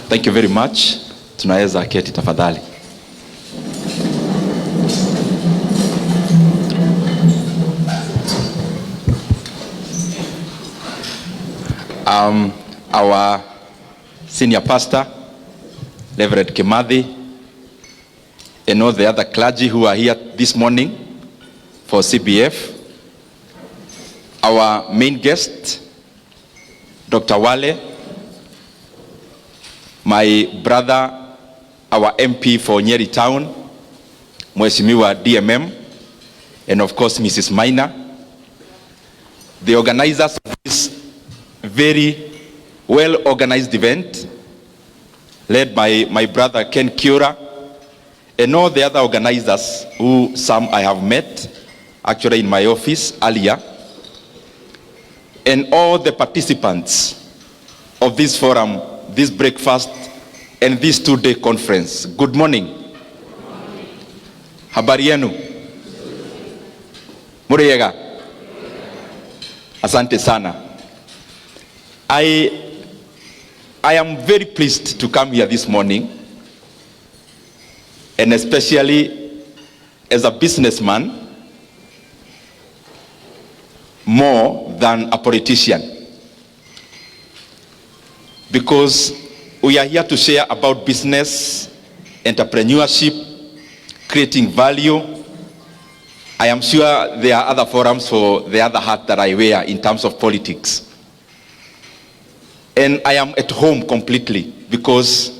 Thank you very much. Tunaweza keti tafadhali. Our senior pastor, Reverend Kimathi, and all the other clergy who are here this morning for CBF. Our main guest, Dr. Wale, my brother, our MP for Nyeri Town, Mheshimiwa DMM, and of course Mrs. Maina, the organizers of this very well-organized event, led by my brother Ken Kiora, and all the other organizers who some I have met, actually in my office earlier, and all the participants of this forum, this breakfast, and this two-day conference. Good morning. Habari yenu? Muriega? Asante sana. I am very pleased to come here this morning, and especially as a businessman, more than a politician, because we are here to share about business, entrepreneurship, creating value. I am sure there are other forums for the other hat that I wear in terms of politics. And I am at home completely, because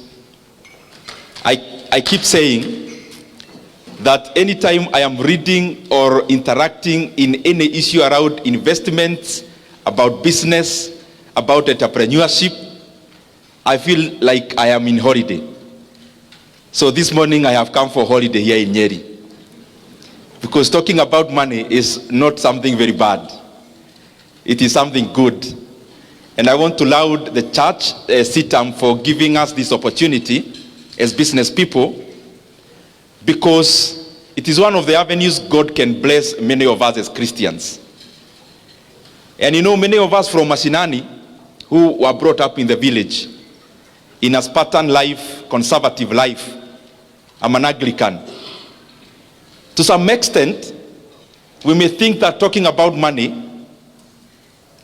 I keep saying that anytime I am reading or interacting in any issue around investments, about business, about entrepreneurship, I feel like I am in holiday. So this morning I have come for holiday here in Nyeri, because talking about money is not something very bad. It is something good. And I want to laud the church, CITAM, for giving us this opportunity as business people, because it is one of the avenues God can bless many of us as Christians. And you know, many of us from Mashinani who were brought up in the village, in a Spartan life, conservative life. I'm an Anglican. To some extent, we may think that talking about money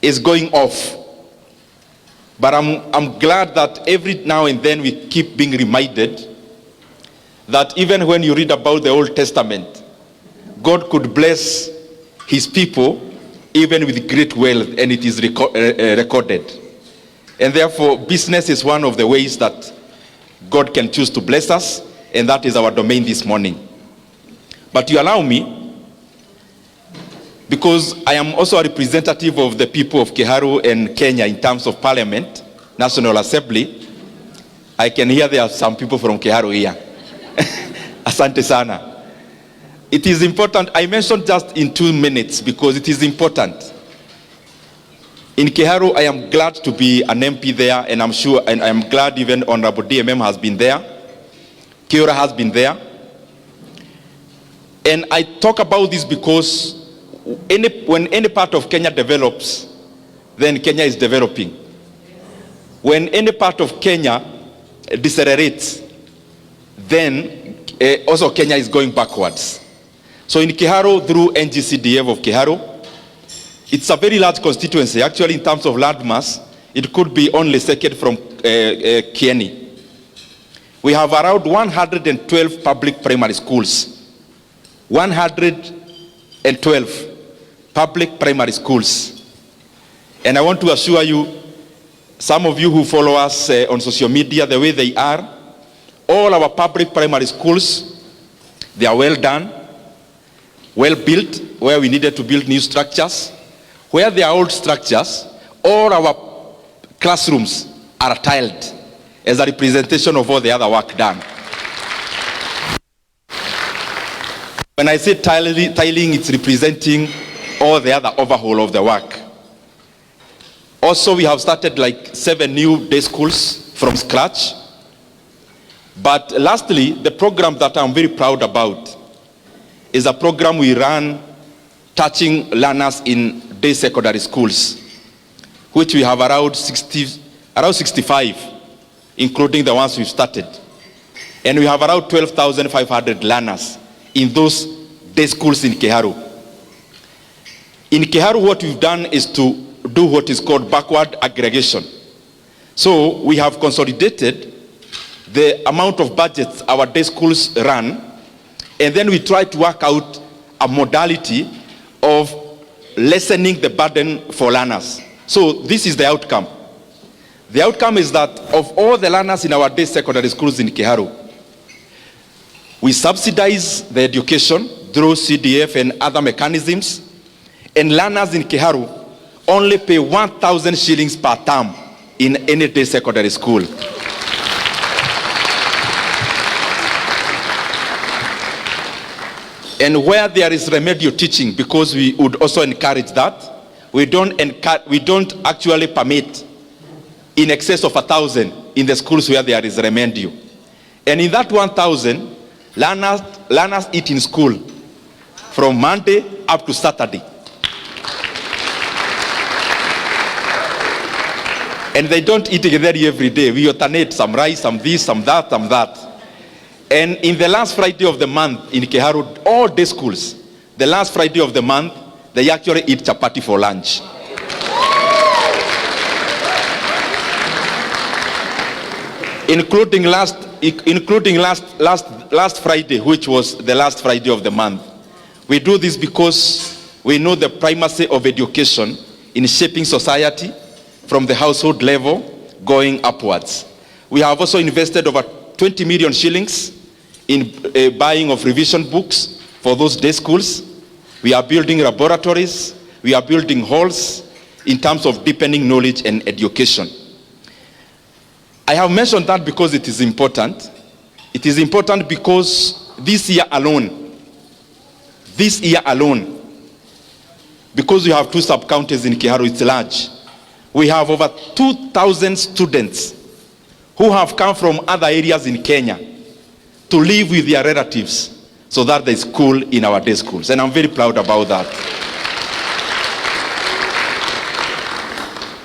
is going off. But I'm glad that every now and then we keep being reminded that even when you read about the Old Testament, God could bless his people even with great wealth, and it is recorded. And therefore, business is one of the ways that God can choose to bless us, and that is our domain this morning. But you allow me, because I am also a representative of the people of Kiharu and Kenya in terms of Parliament, National Assembly. I can hear there are some people from Kiharu here. Asante sana. It is important, I mentioned just in 2 minutes because it is important. In Kiharu, I am glad to be an MP there, and I'm sure, and I'm glad even Honorable DMM has been there. Kiora has been there. And I talk about this because when any part of Kenya develops, then Kenya is developing. When any part of Kenya decelerates, then also Kenya is going backwards. So in Kiharu, through NGCDF of Kiharu, it's a very large constituency. Actually, in terms of land mass, it could be only second from Kieni. We have around 112 public primary schools. 112 public primary schools. And I want to assure you, some of you who follow us on social media, the way they are, all our public primary schools, they are well done, well built, where we needed to build new structures. Where there are old structures, all our classrooms are tiled as a representation of all the other work done. When I say tiling, it's representing all the other overhaul of the work. Also, we have started like 7 new day schools from scratch. But lastly, the program that I'm very proud about is a program we run touching learners in day secondary schools, which we have around 65 including the ones we've started. And we have around 12,500 learners in those day schools in Kiharu. In Kiharu, what we've done is to do what is called backward aggregation. So we have consolidated the amount of budgets our day schools run, and then we try to work out a modality of lessening the burden for learners. So this is the outcome. The outcome is that of all the learners in our day secondary schools in Kiharu, we subsidize the education through CDF and other mechanisms, and learners in Kiharu only pay 1,000 shillings per term in any day secondary school. And where there is remedial teaching, because we would also encourage that, we don't actually permit in excess of 1,000 in the schools where there is remedial. And in that 1,000, learners eat in school from Monday up to Saturday. And they don't eat together every day. We alternate, some rice, some this, some that, some that. And in the last Friday of the month in Kiharu, all day schools, the last Friday of the month, they actually eat chapati for lunch. Including last Friday, which was the last Friday of the month. We do this because we know the primacy of education in shaping society from the household level going upwards. We have also invested over 20 million shillings in buying of revision books for those day schools. We are building laboratories. We are building halls in terms of deepening knowledge and education. I have mentioned that because it is important. It is important because this year alone, because we have 2 sub-counties in Kiharu, it's large. We have over 2,000 students who have come from other areas in Kenya to live with their relatives so that they school in our day schools. And I'm very proud about that.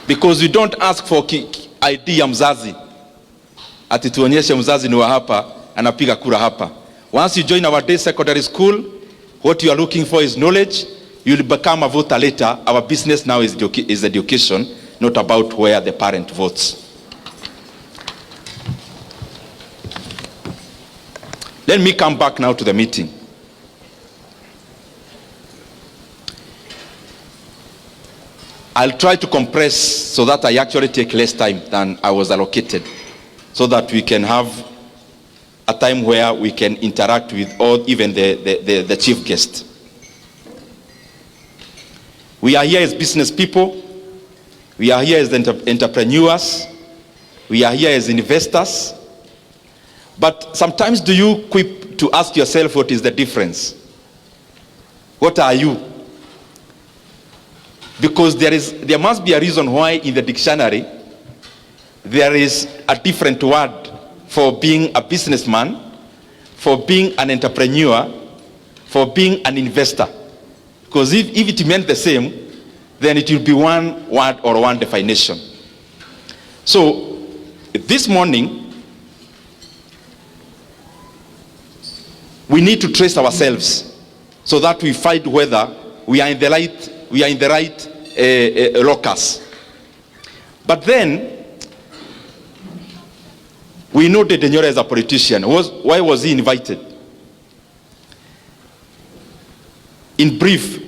Because we don't ask for ID ya mzazi. Ati tuonyeshe mzazi ni wa hapa, anapiga kura hapa. Once you join our day secondary school, what you are looking for is knowledge. You'll become a voter later. Our business now is education, not about where the parent votes. Let me come back now to the meeting. I'll try to compress so that I actually take less time than I was allocated, so that we can have a time where we can interact with all, even the chief guest. We are here as business people. We are here as entrepreneurs. We are here as investors. But sometimes do you quip to ask yourself, what is the difference? What are you? Because there must be a reason why in the dictionary there is a different word for being a businessman, for being an entrepreneur, for being an investor. Because if it meant the same, then it will be one word or one definition. So this morning, we need to trace ourselves so that we find whether we are in the right locus. But then we know that Nyoro is a politician. Why was he invited? In brief,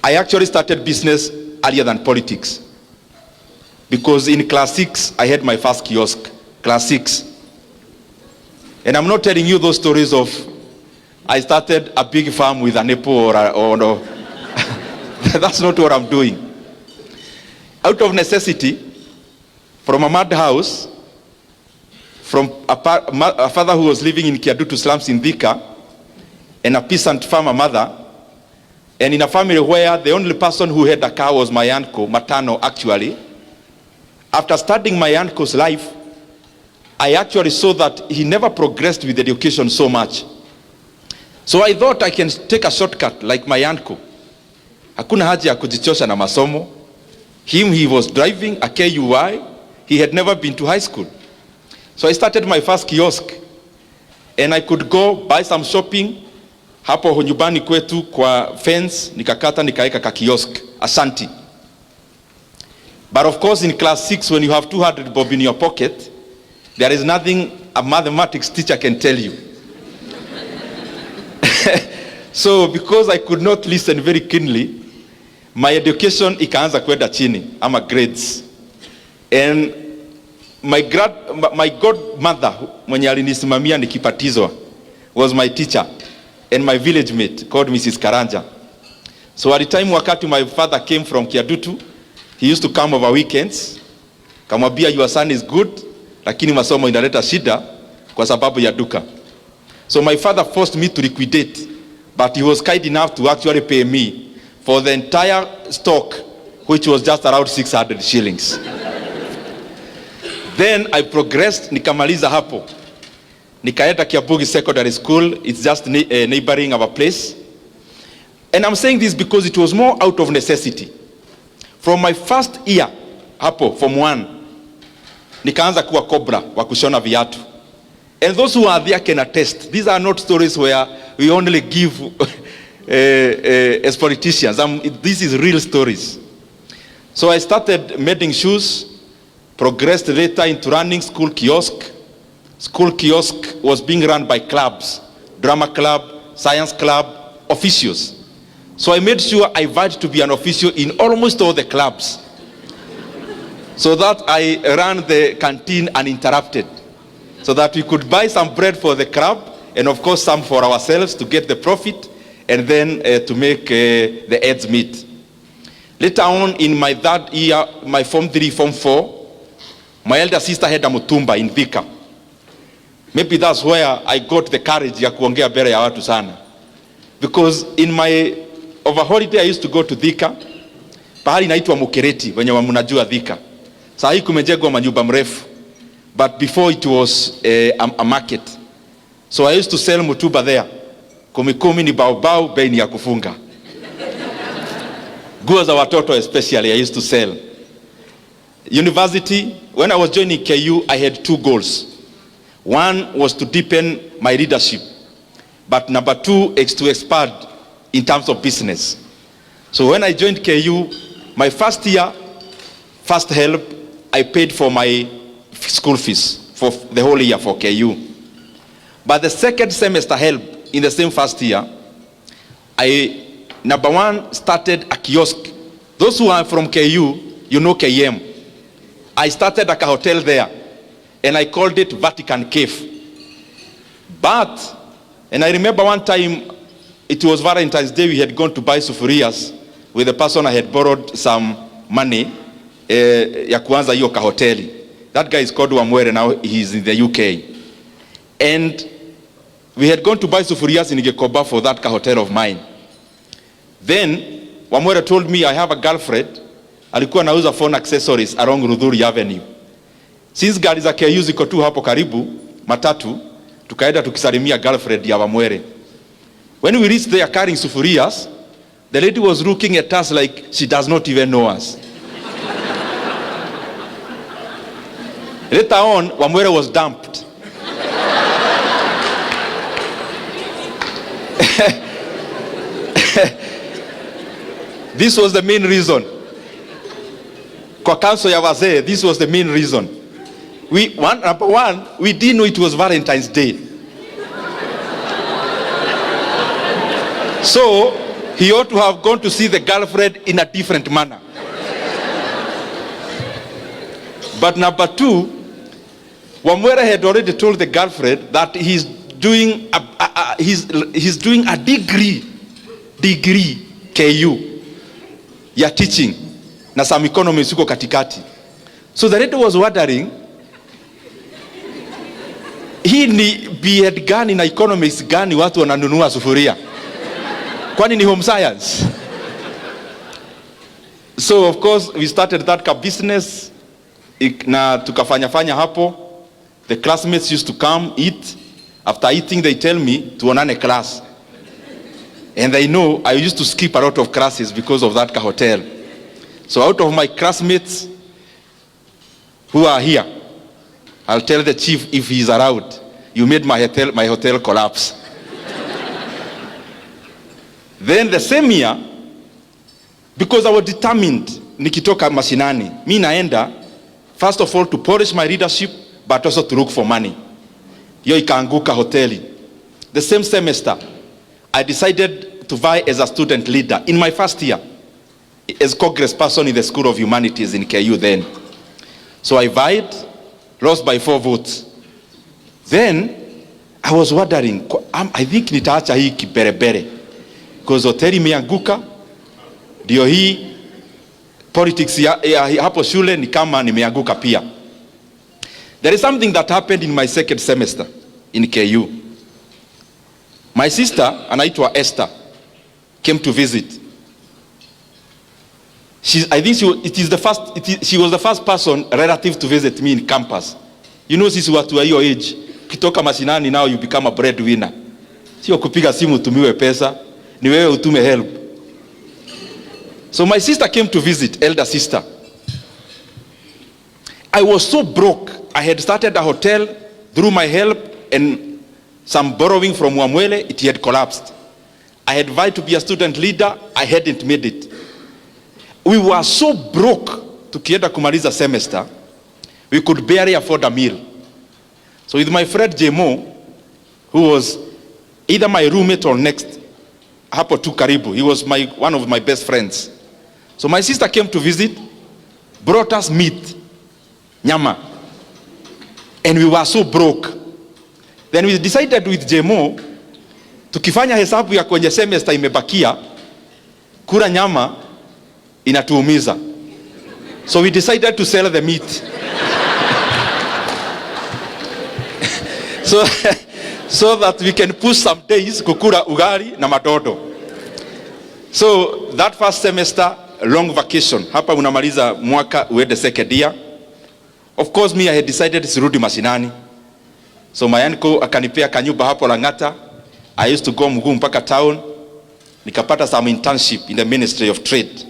I actually started business earlier than politics, because in class 6 I had my first kiosk, class 6. And I'm not telling you those stories of I started a big farm with an apple or no. That's not what I'm doing. Out of necessity, from a mud house, from a father who was living in Kiadutu slums in Thika, and a peasant farmer mother, and in a family where the only person who had a car was my uncle, maternal actually. After studying my uncle's life, I actually saw that he never progressed with education so much. So I thought I can take a shortcut like my uncle. Hakuna haja ya kujichosha na masomo. He was driving a KUI. He had never been to high school. So I started my first kiosk, and I could go buy some shopping hapo nyumbani kwetu kwa fence, nikakata nikaeka ka kiosk, asanti. But of course in class 6, when you have 200 bob in your pocket, there is nothing a mathematics teacher can tell you. So because I could not listen very keenly, my education ikaanza kwenda chini, ama grades. And my godmother mwenye alinisimamia nikipatizwa was my teacher and my village mate called Mrs. Karanja. So at the time wakati my father came from Kiadutu, he used to come over weekends. Kamwambia, your son is good, lakini masomo inaleta shida kwa sababu ya duka. So my father forced me to liquidate, but he was kind enough to actually pay me for the entire stock, which was just around 600 shillings. Then I progressed, nikamaliza hapo. Nikaenda Kiabugi Secondary School, it's just neighboring our place. And I'm saying this because it was more out of necessity. From my first year, hapo, Form 1, nikaanza kuwa cobra wa kushona viatu. And those who are there can attest. These are not stories where we only give as politicians. This is real stories. So I started mending shoes, progressed later into running school kiosk. School kiosk was being run by clubs, drama club, science club, officials. So I made sure I vied to be an official in almost all the clubs, so that I ran the canteen uninterrupted, so that we could buy some bread for the club, and of course some for ourselves to get the profit, and then to make the ends meet. Later on in my third year, my Form 3, Form 4, my elder sister had a mutumba in Thika. Maybe that's where I got the courage ya kuongea mbele ya watu sana. Because in my over holiday I used to go to Thika. Pahali inaitwa Mukereti, wenye mnajua Thika. Saa hii kumejengwa manyumba mrefu. But before it was a market. So I used to sell mutuba there. Kumi ni baobao, bei ni ya kufunga. Nguo za watoto especially I used to sell. University, when I was joining KU, I had two goals. One was to deepen my leadership, but number two is to expand in terms of business. So when I joined KU, my first year, first help, I paid for my school fees for the whole year for KU. But the second semester help in the same first year, I, number one, started a kiosk. Those who are from KU, you know KM. I started a hotel there, and I called it Vatican Cave. But, and I remember one time, it was Valentine's Day, we had gone to buy sufurias with the person I had borrowed some money ya kuanza hiyo kahoteli. That guy is called Wamwere, now he's in the UK. And we had gone to buy sufurias in Gekoba for that hotel of mine. Then Wamwere told me I have a girlfriend, alikuwa nauza phone accessories along Rudhuri Avenue. Since gari za KU ziko tu hapo karibu, matatu, tukaenda tukisalimia girlfriend ya Wamwere. When we reached there carrying sufurias, the lady was looking at us like she does not even know us. Later on, Wamwere was dumped. This was the main reason. Kwa council ya wazee, this was the main reason. Number one, we didn't know it was Valentine's Day. So, he ought to have gone to see the girlfriend in a different manner. But number two, Wamwere had already told the girlfriend that he's doing a degree KU ya teaching na some economics uko katikati. So the lady was wondering, hii ni B.Ed gani na economics gani watu wananunua sufuria? Kwani ni home science? So of course we started that business na tukafanya hapo. The classmates used to come eat. After eating they tell me tuonane class. And they know I used to skip a lot of classes because of that hotel. So out of my classmates, who are here. I'll tell the chief if he's around. You made my hotel collapse. Then the same year, because I was determined, nikitoka mashinani, mi naenda, first of all to polish my leadership, but also to look for money. Yo ikaanguka hoteli. The same semester, I decided to vie as a student leader in my first year, as Congress person in the School of Humanities in KU then. So I vied, lost by 4 votes. Then, I was wondering, I think nitaacha hii kiberebere. Because hoteli imeanguka, ndio hii politics ya hapo shule ni kama nimeanguka pia. There is something that happened in my second semester in KU. My sister, anaitwa Esther, came to visit. I think she was the first person relative to visit me in campus. You know, sisi watu wa hiyo age, kitoka mashinani now you become a breadwinner. Sio kupiga simu utumiwe pesa, ni wewe utume help. So my sister came to visit, elder sister. I was so broke. I had started a hotel through my help and some borrowing from Wamwele, it had collapsed. I had vowed to be a student leader, I hadn't made it. We were so broke, tukienda kumaliza semester, we could barely afford a meal. So with my friend Jemo, who was either my roommate or next, hapo tu karibu, he was one of my best friends. So my sister came to visit, brought us meat, nyama, and we were so broke. Then we decided with Jemo, tukifanya hesabu ya kwenye semester imebakia, kula nyama inatuumiza. So we decided to sell the meat. So that we can push some days kukura ugali na madodo. So that first semester, long vacation. Hapa unamaliza mwaka uende second year. Of course me, I had decided sirudi mashinani. So my uncle akanipea kanyumba hapo Lang'ata. I used to go mguu mpaka town. Nikapata some internship in the Ministry of Trade.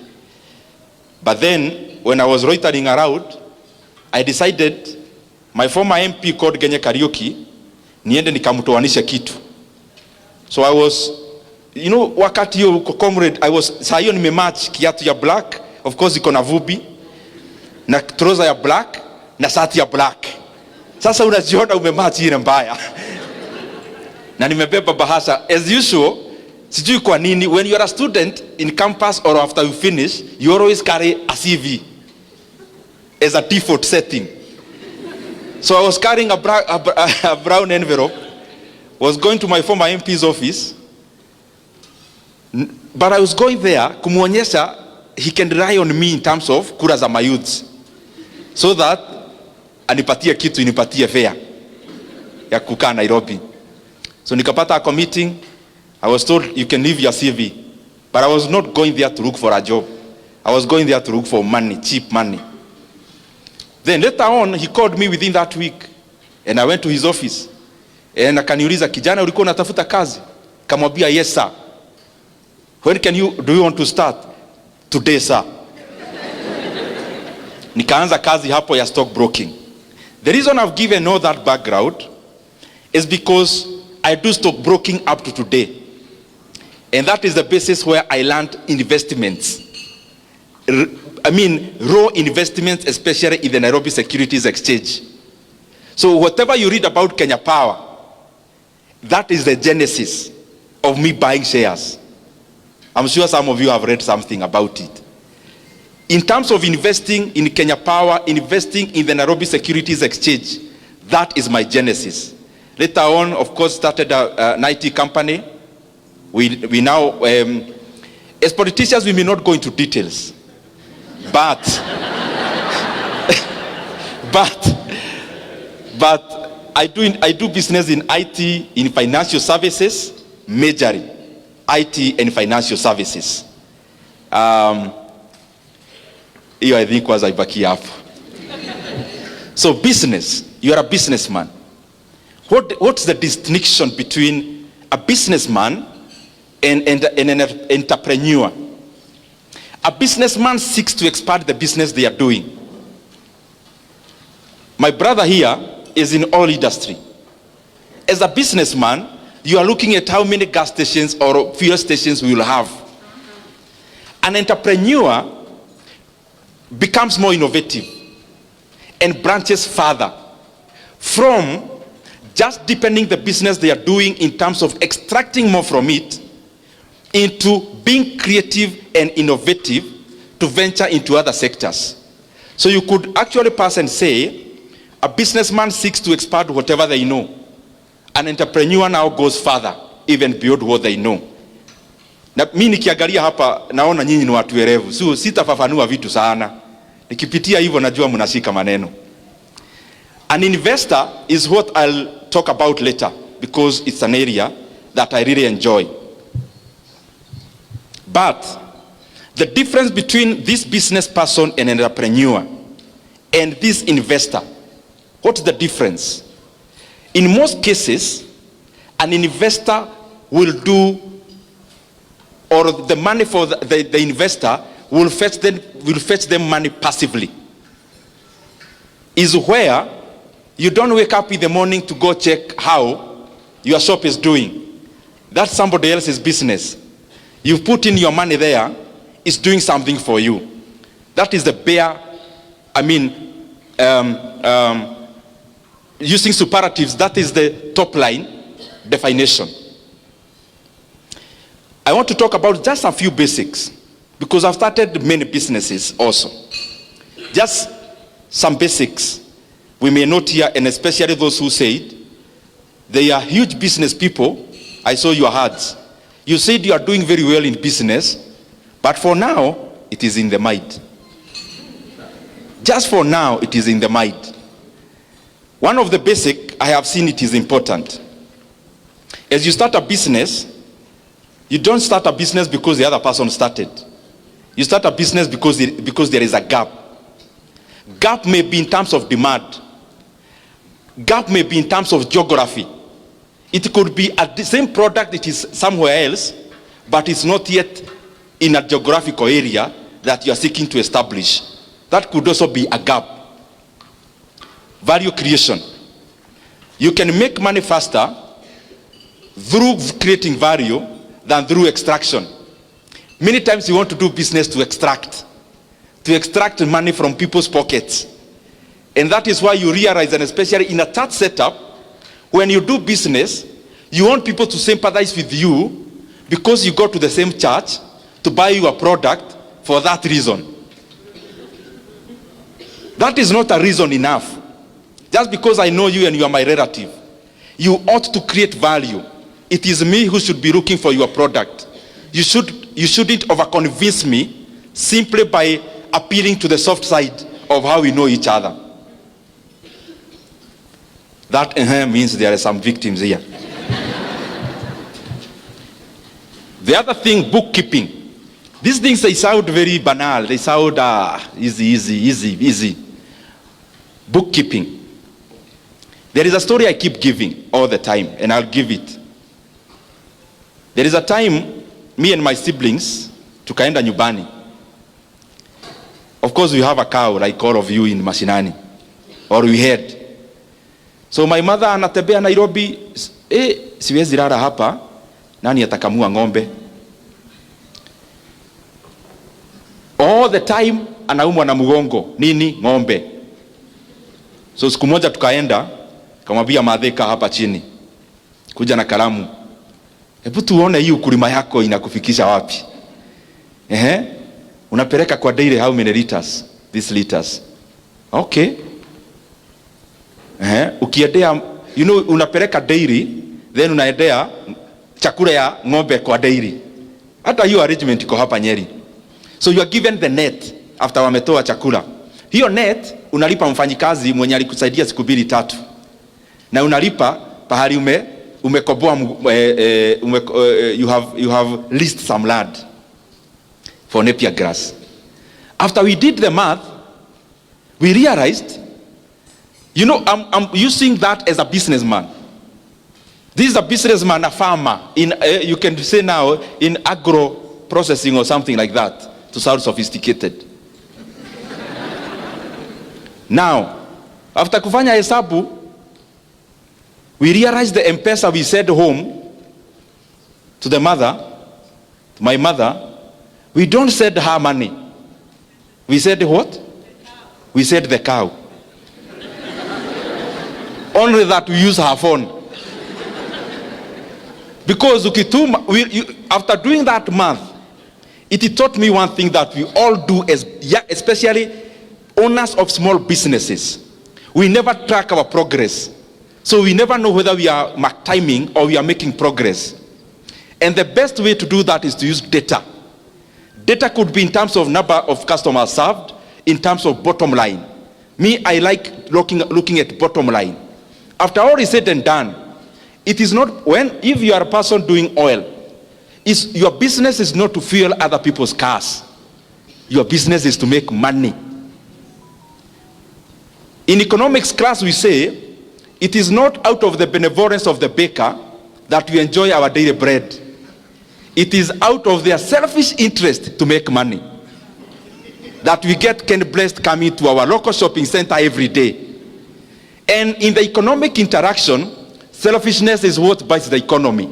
But then, when I was loitering around, I decided, my former MP called Genye Karaoke, niende nikamtoanisha kitu. So I was, you know, wakati yo comrade, saa hiyo nimematch kiatu ya black, of course iko na vubi, na trouser ya black, na shati ya black. Sasa unajiona umematch ile mbaya. Na nimebeba bahasha, as usual, sijui kwa nini, when you are a student in campus or after you finish, you always carry a CV as a default setting. So I was carrying a brown envelope, was going to my former MP's office, but I was going there kumuonyesha he can rely on me in terms of kura za mayouths, so that anipatie kitu, inipatie fare ya kukaa Nairobi. So nikapata a meeting. I was told you can leave your CV, but I was not going there to look for a job. I was going there to look for money, cheap money. Then later on, he called me within that week, and I went to his office. And akaniuliza, kijana ulikuwa unatafuta kazi? Kamwambia, yes sir. When do you want to start? Today sir. Nikaanza kazi hapo ya stockbroking. The reason I've given all that background is because I do stockbroking up to today. And that is the basis where I learned investments. Raw investments, especially in the Nairobi Securities Exchange. So whatever you read about Kenya Power, that is the genesis of me buying shares. I'm sure some of you have read something about it. In terms of investing in Kenya Power, investing in the Nairobi Securities Exchange, that is my genesis. Later on, of course, started an IT company. We now, as politicians, we may not go into details, but I do business in IT, in financial services, majorly IT and financial services. Hiyo I think was ibaki hapo. So business, you are a businessman. What's the distinction between a businessman and an entrepreneur? A businessman seeks to expand the business they are doing. My brother here is in oil industry. As a businessman, you are looking at how many gas stations or fuel stations we will have. An entrepreneur becomes more innovative and branches further from just deepening the business they are doing in terms of extracting more from it into being creative and innovative to venture into other sectors. So you could actually pass and say, a businessman seeks to expand whatever they know. An entrepreneur now goes further, even beyond what they know. Na mimi nikiangalia hapa naona nyinyi ni watu werevu. So sitafafanua vitu sana. Nikipitia hivyo najua mnashika maneno. An investor is what I'll talk about later because it's an area that I really enjoy. But the difference between this business person and an entrepreneur and this investor, what's the difference? In most cases, an investor will do, or the money for the investor will fetch them money passively. Is where you don't wake up in the morning to go check how your shop is doing. That's somebody else's business. You put in your money there, it's doing something for you. That is the bare, using superlatives, that is the top line definition. I want to talk about just a few basics because I've started many businesses also. Just some basics we may note here, and especially those who said they are huge business people. I saw your hearts. You said you are doing very well in business, but for now, it is in the mind. Just for now, it is in the mind. One of the basic, I have seen it is important. As you start a business, you don't start a business because the other person started. You start a business because there is a gap. Gap may be in terms of demand. Gap may be in terms of geography. It could be the same product, it is somewhere else, but it's not yet in a geographical area that you are seeking to establish. That could also be a gap. Value creation. You can make money faster through creating value than through extraction. Many times you want to do business to extract money from people's pockets. And that is why you realize, and especially in a church setup, when you do business, you want people to sympathize with you because you go to the same church to buy you a product for that reason. That is not a reason enough. Just because I know you and you are my relative, you ought to create value. It is me who should be looking for your product. You shouldn't overconvince me simply by appealing to the soft side of how we know each other. That means there are some victims here. The other thing, bookkeeping. These things, they sound very banal. They sound easy. Bookkeeping. There is a story I keep giving all the time, and I'll give it. There is a time, me and my siblings, tukaenda nyumbani. Of course, we have a cow, like all of you in Mashinani. Or we had. So my mother anatembea Nairobi, siwezi lala hapa, nani atakamua ng'ombe? All the time anaumwa na mgongo, nini? Ng'ombe. So siku moja tukaenda, kamwambia madheka hapa chini, kuja na kalamu. Hebu tuone hii ukulima yako inakufikisha wapi? Unapeleka kwa daily how many liters? These liters. Okay. Ukiendea, unapeleka dairy, then unaendea chakula ya ng'ombe kwa dairy. Hata hiyo arrangement iko hapa Nyeri. So you are given the net after wametoa chakula. Hiyo net unalipa mfanyikazi mwenye alikusaidia siku 2-3. Na unalipa pahali umekoboa you have leased some land for napier grass. After we did the math, we realized, I'm using that as a businessman. This is a businessman, a farmer, you can say now, in agro processing or something like that, to sound sophisticated. Now, After kufanya hesabu, we realized the M-Pesa we sent home to the mother, to my mother, we don't send her money. We said what? We said the cow. Only that we use her phone. Because after doing that math, it taught me one thing that we all do, especially owners of small businesses. We never track our progress. So we never know whether we are mark timing or we are making progress. And the best way to do that is to use data. Data could be in terms of number of customers served, in terms of bottom line. Me, I like looking at bottom line. After all is said and done, it is not if you are a person doing oil, your business is not to fuel other people's cars. Your business is to make money. In economics class we say, it is not out of the benevolence of the baker that we enjoy our daily bread. It is out of their selfish interest to make money that we get Ken Blessed coming to our local shopping center every day. And in the economic interaction, selfishness is what bites the economy.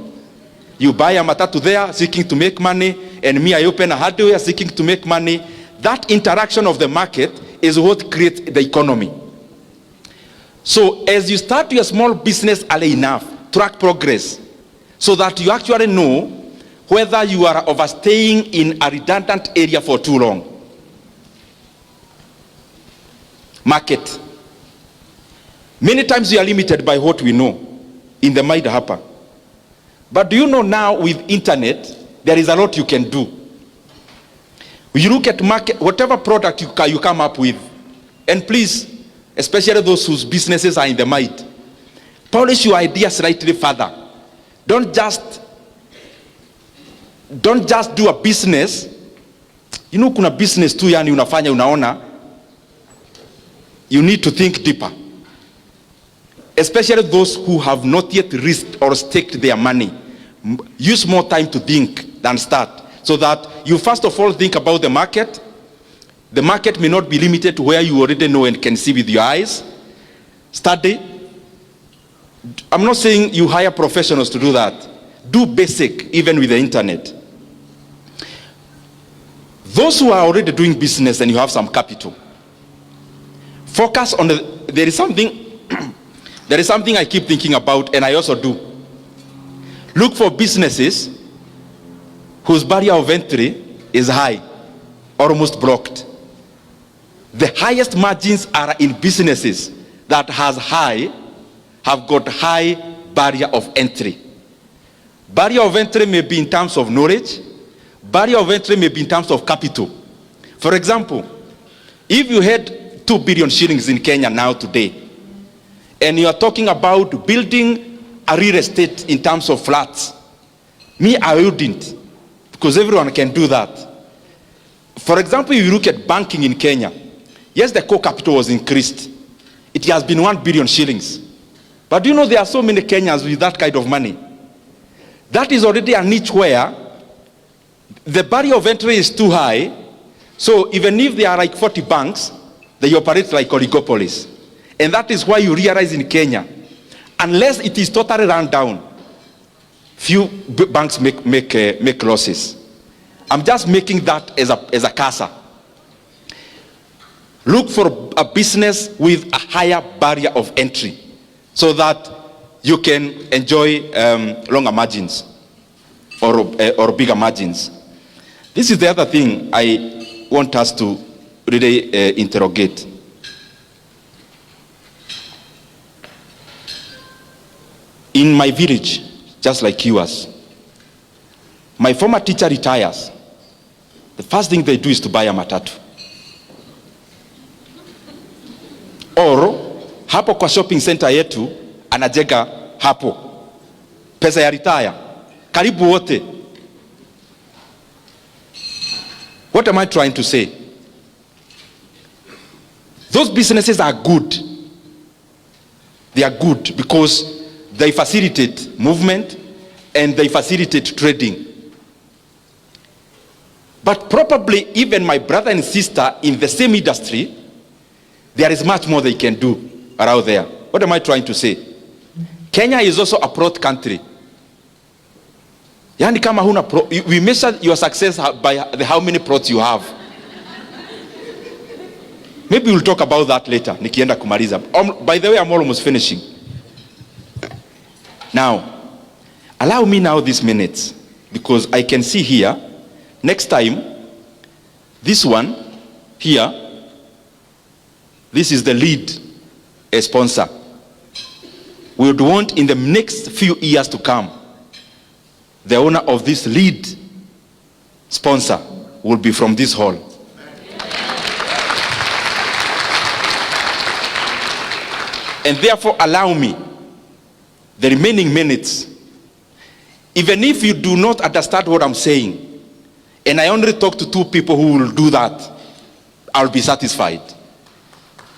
You buy a matatu there seeking to make money, and me, I open a hardware seeking to make money. That interaction of the market is what creates the economy. So as you start your small business early enough, track progress so that you actually know whether you are overstaying in a redundant area for too long. Market. Many times we are limited by what we know in the mind hapa. But do you know now with internet, there is a lot you can do. You look at market, whatever product you come up with, and please, especially those whose businesses are in the mind, polish your ideas slightly further. Don't just do a business. You know, kuna business tu yani unafanya unaona. You need to think deeper. Especially those who have not yet risked or staked their money. Use more time to think than start. So that you first of all think about the market. The market may not be limited to where you already know and can see with your eyes. Study. I'm not saying you hire professionals to do that. Do basic, even with the internet. Those who are already doing business and you have some capital, focus on there is something I keep thinking about, and I also do. Look for businesses whose barrier of entry is high, almost blocked. The highest margins are in businesses that have got high barrier of entry. Barrier of entry may be in terms of knowledge. Barrier of entry may be in terms of capital. For example, if you had 2 billion shillings in Kenya now today, and you are talking about building a real estate in terms of flats, me, I wouldn't, because everyone can do that. For example, if you look at banking in Kenya, yes, the core capital was increased. It has been 1 billion shillings. But do you know there are so many Kenyans with that kind of money? That is already a niche where the barrier of entry is too high. So even if there are like 40 banks, they operate like oligopolies. And that is why you realize in Kenya, unless it is totally run down, few banks make losses. I'm just making that as a cursor. Look for a business with a higher barrier of entry so that you can enjoy longer margins or bigger margins. This is the other thing I want us to really interrogate. In my village, just like yours, my former teacher retires. The first thing they do is to buy a matatu. Or hapo kwa shopping center yetu anajenga hapo. Pesa ya retire. Karibu wote. What am I trying to say? Those businesses are good. They are good because they facilitate movement and they facilitate trading. But probably even my brother and sister in the same industry, there is much more they can do. around there. What am I trying to say? Kenya is also a plot country. Yani kama huna we measure your success by how many plots you have. Maybe we'll talk about that later. Nikienda kumaliza. By the way, I'm almost finishing. Now, allow me now these minutes, because I can see here, next time, this one here, this is the lead sponsor. We would want in the next few years to come, the owner of this lead sponsor will be from this hall. And therefore allow me the remaining minutes, even if you do not understand what I'm saying, and I only talk to 2 people who will do that, I'll be satisfied.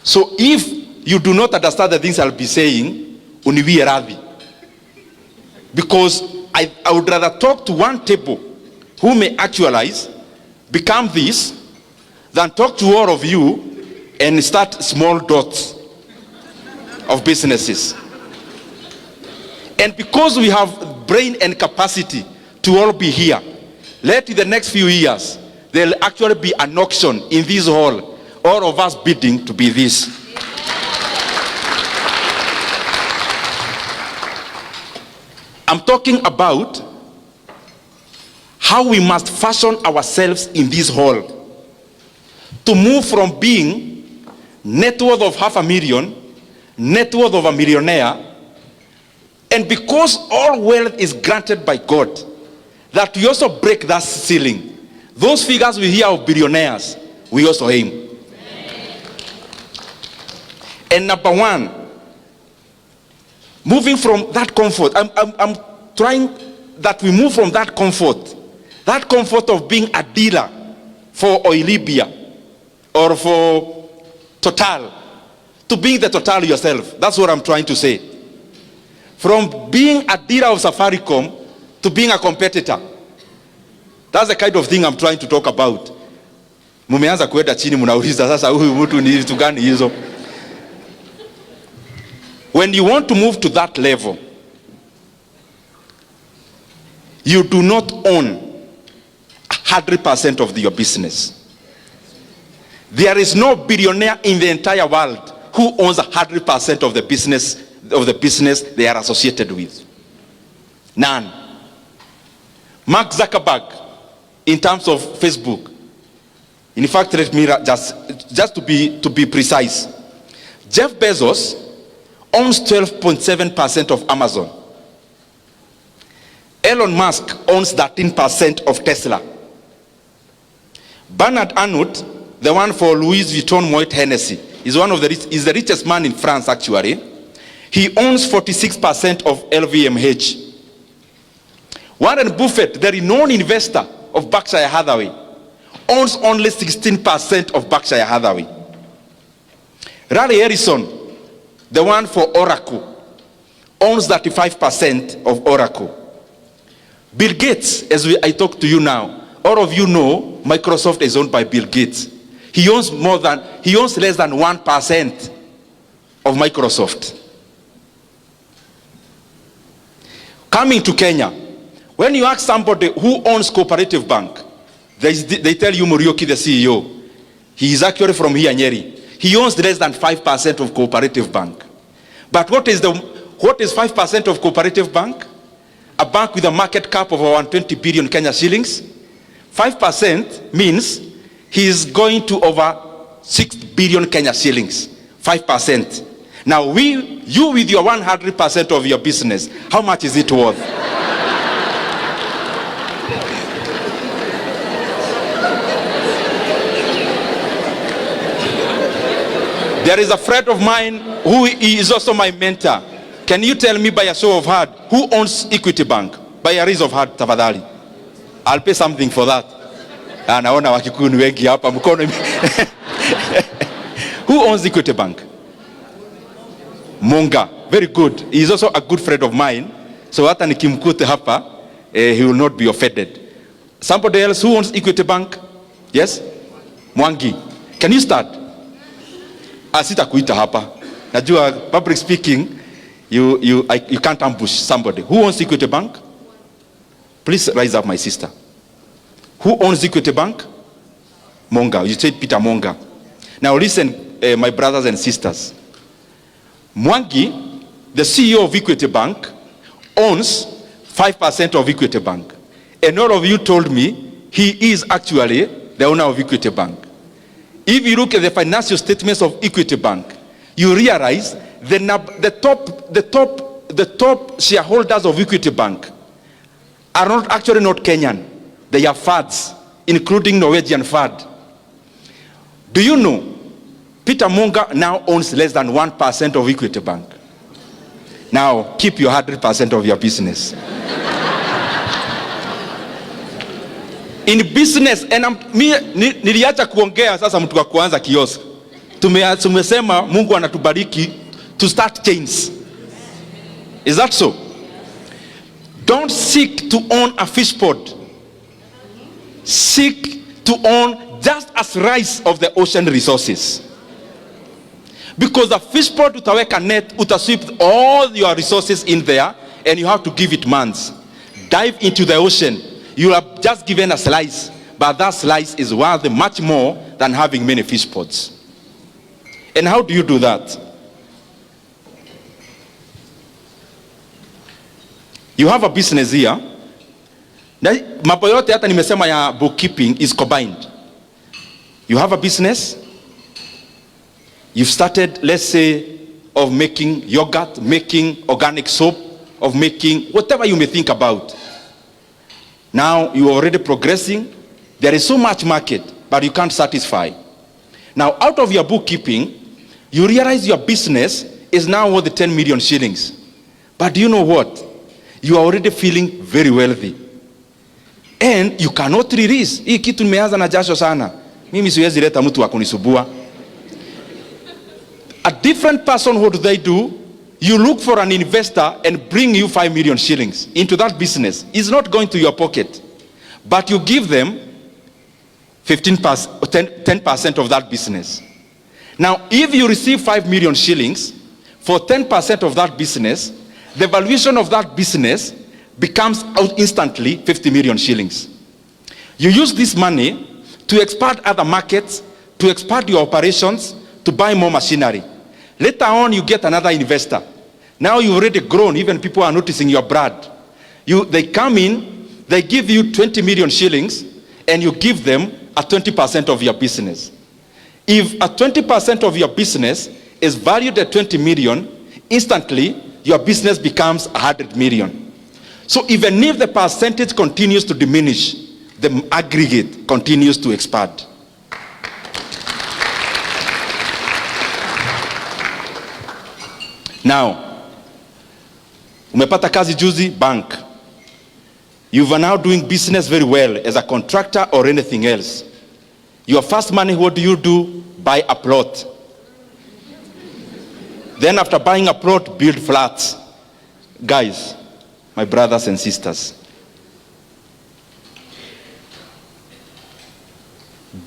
So if you do not understand the things I'll be saying, uniwie radhi. Because I would rather talk to 1 table who may actualize, become this, than talk to all of you and start small dots of businesses. And because we have brain and capacity to all be here, let in the next few years, there'll actually be an auction in this hall, all of us bidding to be this. I'm talking about how we must fashion ourselves in this hall to move from being net worth of 500,000, net worth of a millionaire, and because all wealth is granted by God, that we also break that ceiling. Those figures we hear of billionaires, we also aim. And number 1, moving from that comfort, I'm trying that we move from that comfort of being a dealer for Oilibia or for Total, to being the Total yourself. That's what I'm trying to say. From being a dealer of Safaricom to being a competitor. That's the kind of thing I'm trying to talk about. Mumeanza kuenda chini mnauliza sasa huyu mtu ni vitu gani hizo? When you want to move to that level, you do not own 100% of your business. There is no billionaire in the entire world who owns 100% of the business they are associated with. None. Mark Zuckerberg, in terms of Facebook, in fact, let me just to be precise, Jeff Bezos owns 12.7% of Amazon. Elon Musk owns 13% of Tesla. Bernard Arnault, the one for Louis Vuitton Moet Hennessy, is the richest man in France actually. He owns 46% of LVMH. Warren Buffett, the renowned investor of Berkshire Hathaway, owns only 16% of Berkshire Hathaway. Larry Ellison, the one for Oracle, owns 35% of Oracle. Bill Gates, I talk to you now, all of you know Microsoft is owned by Bill Gates. He owns less than 1% of Microsoft. Coming to Kenya, when you ask somebody who owns Cooperative Bank, they tell you Muriuki, the CEO. He is actually from here, Nyeri. He owns less than 5% of Cooperative Bank. But what is 5% of Cooperative Bank? A bank with a market cap of around 20 billion Kenya shillings. 5% means he is going to over 6 billion Kenya shillings. 5%. Now you with your 100% of your business, how much is it worth? There is a friend of mine who is also my mentor. Can you tell me by a show of hand who owns Equity Bank? By a raise of hand, tafadhali. I'll pay something for that. Naona Wakikuyu ni wengi hapa mkono. Who owns Equity Bank? Monga. Very good. He is also a good friend of mine. So hata nikimkuta hapa, he will not be offended. Somebody else who owns Equity Bank? Yes? Mwangi. Can you start? Asita kuita hapa. Najua, public speaking, you can't ambush somebody. Who owns Equity Bank? Please rise up, my sister. Who owns Equity Bank? Monga. You said Peter Monga. Now listen, my brothers and sisters. Mwangi, the CEO of Equity Bank, owns 5% of Equity Bank. And all of you told me he is actually the owner of Equity Bank. If you look at the financial statements of Equity Bank, you realize the top shareholders of Equity Bank are not Kenyan. They are fads, including Norwegian fad. Do you know Peter Monga now owns less than 1% of Equity Bank? Now keep your 100% of your business. In business, and niliacha kuongea sasa mtu wa kuanza kiosk. Tumesema Mungu anatubariki to start chains. Is that so? Don't seek to own a fish pond. Seek to own just as rice of the ocean resources. Because the fish pond utaweka net, utasweep all your resources in there, and you have to give it months. Dive into the ocean. You are just given a slice, but that slice is worth much more than having many fish ponds. And how do you do that? You have a business here. Mambo yote hata nimesema ya bookkeeping is combined. You have a business. You've started, let's say, of making yogurt, making organic soap, of making whatever you may think about. Now you are already progressing. There is so much market, but you can't satisfy. Now out of your bookkeeping, you realize your business is now worth 10 million shillings. But do you know what? You are already feeling very wealthy. And you cannot release. Hii kitu nimeanza na jasho sana. Mimi siwezi leta mtu wa kunisubua. A different person, what do they do? You look for an investor and bring you 5 million shillings into that business. It's not going to your pocket. But you give them 10% of that business. Now, if you receive 5 million shillings for 10% of that business, the valuation of that business becomes instantly 50 million shillings. You use this money to expand other markets, to expand your operations, to buy more machinery. Later on, you get another investor. Now you've already grown, even people are noticing your brand. They come in, they give you 20 million shillings, and you give them a 20% of your business. If a 20% of your business is valued at 20 million, instantly your business becomes 100 million. So even if the percentage continues to diminish, the aggregate continues to expand. Now, umepata kazi juzi, bank. You are now doing business very well as a contractor or anything else. Your first money, what do? Buy a plot. Then after buying a plot, build flats. Guys, my brothers and sisters,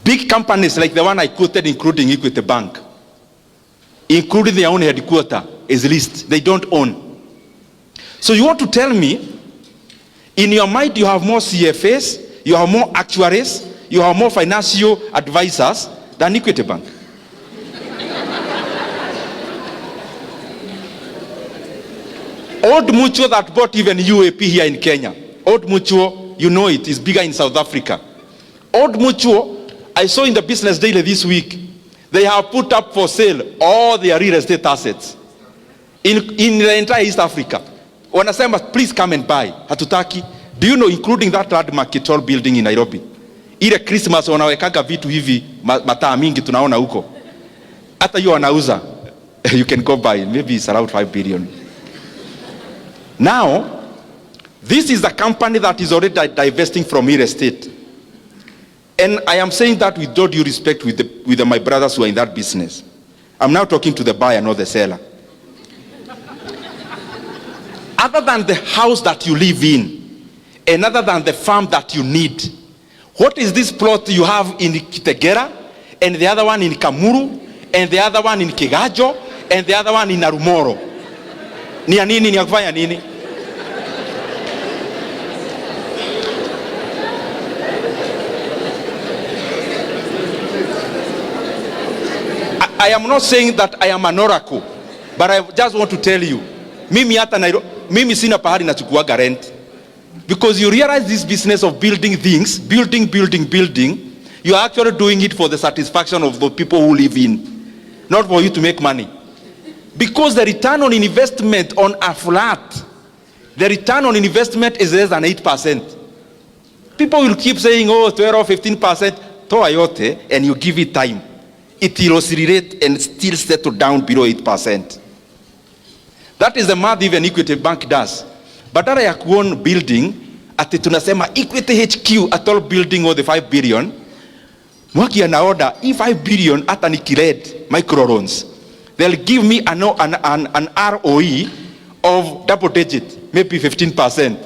big companies like the one I quoted, including Equity Bank, including their own headquarters, is leased. They don't own. So you want to tell me, in your mind you have more CFAs, you have more actuaries, you have more financial advisors than Equity Bank? Old Mutual that bought even UAP here in Kenya. Old Mutual, you know it, is bigger in South Africa. Old Mutual, I saw in the Business Daily this week, they have put up for sale all their real estate assets in the entire East Africa. Wanasema, please come and buy. Hatutaki. Do you know, including that landmark tall building in Nairobi? Ile Christmas wanawekaga vitu hivi, mataa mingi tunaona huko. Hata hiyo wanauza. You can go buy. Maybe it's around 5 billion. Now, this is a company that is already divesting from real estate. And I am saying that with all due respect with my brothers who are in that business. I'm now talking to the buyer, not the seller. Other than the house that you live in, and other than the farm that you need, what is this plot you have in Kitegera, and the other one in Kamuru, and the other one in Kigajo, and the other one in Narumoro. Ni ya nini? Ni ya kufanya nini? I am not saying that I am an oracle, but I just want to tell you, mimi sina pahali nachukuaga rent. Because you realize this business of building things, building, you are actually doing it for the satisfaction of the people who live in, not for you to make money. Because the return on investment on a flat, the return on investment is less than 8%. People will keep saying, oh, 12 or 15%, toa yote, and you give it time. It will oscillate and still settle down below 8%. That is the math even Equity Bank does. Badala ya kuown building, ati tunasema Equity HQ atol building or the 5 billion, mwaki ana order, 5 billion ata nikired microloans. They'll give me an ROE of double digit, maybe 15%.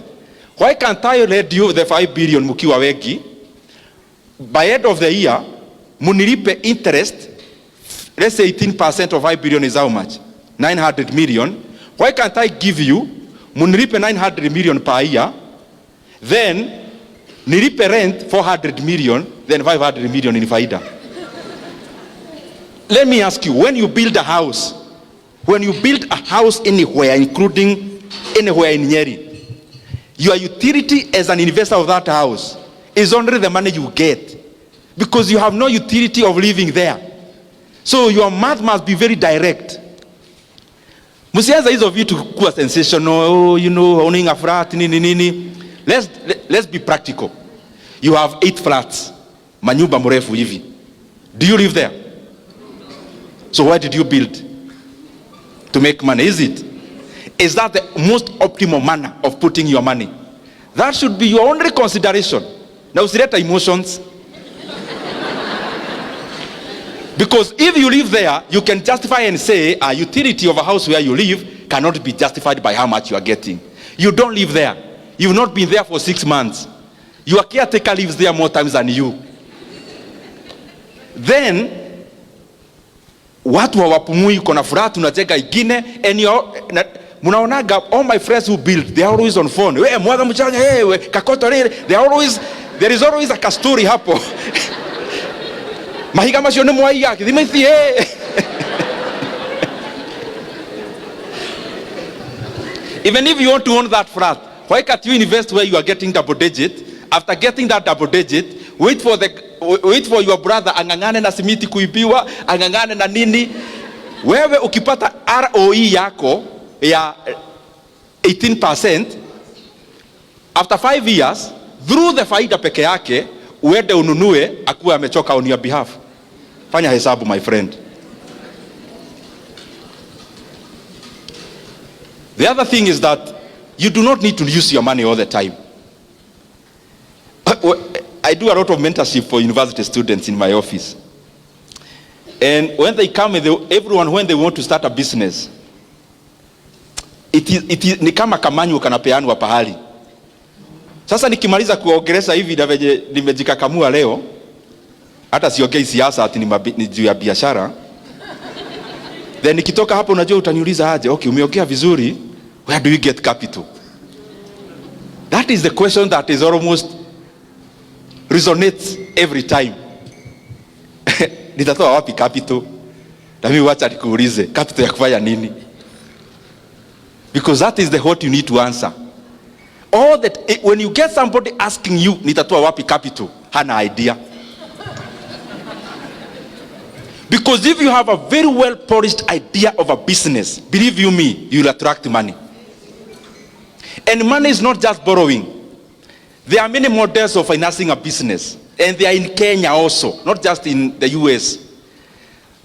Why can't I lend you the 5 billion mukiwa wengi? By end of the year, munilipe interest, let's say 18% of 5 billion is how much? 900 million. Why can't I give you, munilipe 900 million per year, then nilipe rent 400 million, then 500 million in faida. Let me ask you, when you build a house anywhere, including anywhere in Nyeri, your utility as an investor of that house is only the money you get, because you have no utility of living there. So your math must be very direct. Musianza hizo vitu kuwa sensational, owning a flat, nini. Let's be practical. You have 8 flats, manyumba mrefu hivi. Do you live there? So why did you build? To make money, is it? Is that the most optimal manner of putting your money? That should be your only consideration. Now, usileta emotions. Because if you live there, you can justify and say a utility of a house where you live cannot be justified by how much you are getting. You don't live there. You've not been there for 6 months. Your caretaker lives there more times than you. Then, watu hawapumui, kuna furaha tunacheka ingine, and munaonaga all my friends who build, they are always on phone. We mwaga mchanga, we kakoto lile, there is always a kastori hapo. Mahiga masione mwaiga, kidimaithi Even if you want to own that flat, why can't you invest where you are getting double digit? After getting that double digit, wait for your brother angangane na simiti kuibiwa, angangane na nini. Wewe ukipata ROE yako ya 18%, after 5 years, through the faida peke yake, uende ununue akuwa amechoka on your behalf. Fanya hesabu, my friend. The other thing is that you do not need to use your money all the time. I do a lot of mentorship for university students in my office. And when they come, everyone, when they want to start a business, it is ni kama kamanyu kanapeanwa pahali. Sasa nikimaliza kuongeleza hivi na venye nimejikakamua leo, hata siongei siasa ati ni juu ya biashara. Then nikitoka hapo, unajua utaniuliza aje, okay, umeongea vizuri, where do you get capital? That is the question that is almost resonates every time. Nitatoa wapi capital? Na mimi wacha nikuulize, capital ya kufanya nini? Because that is the what you need to answer. All that, when you get somebody asking you, nitatoa wapi capital, hana idea. Because if you have a very well polished idea of a business, believe you me, you'll attract money. And money is not just borrowing. There are many models of financing a business, and they are in Kenya also, not just in the US.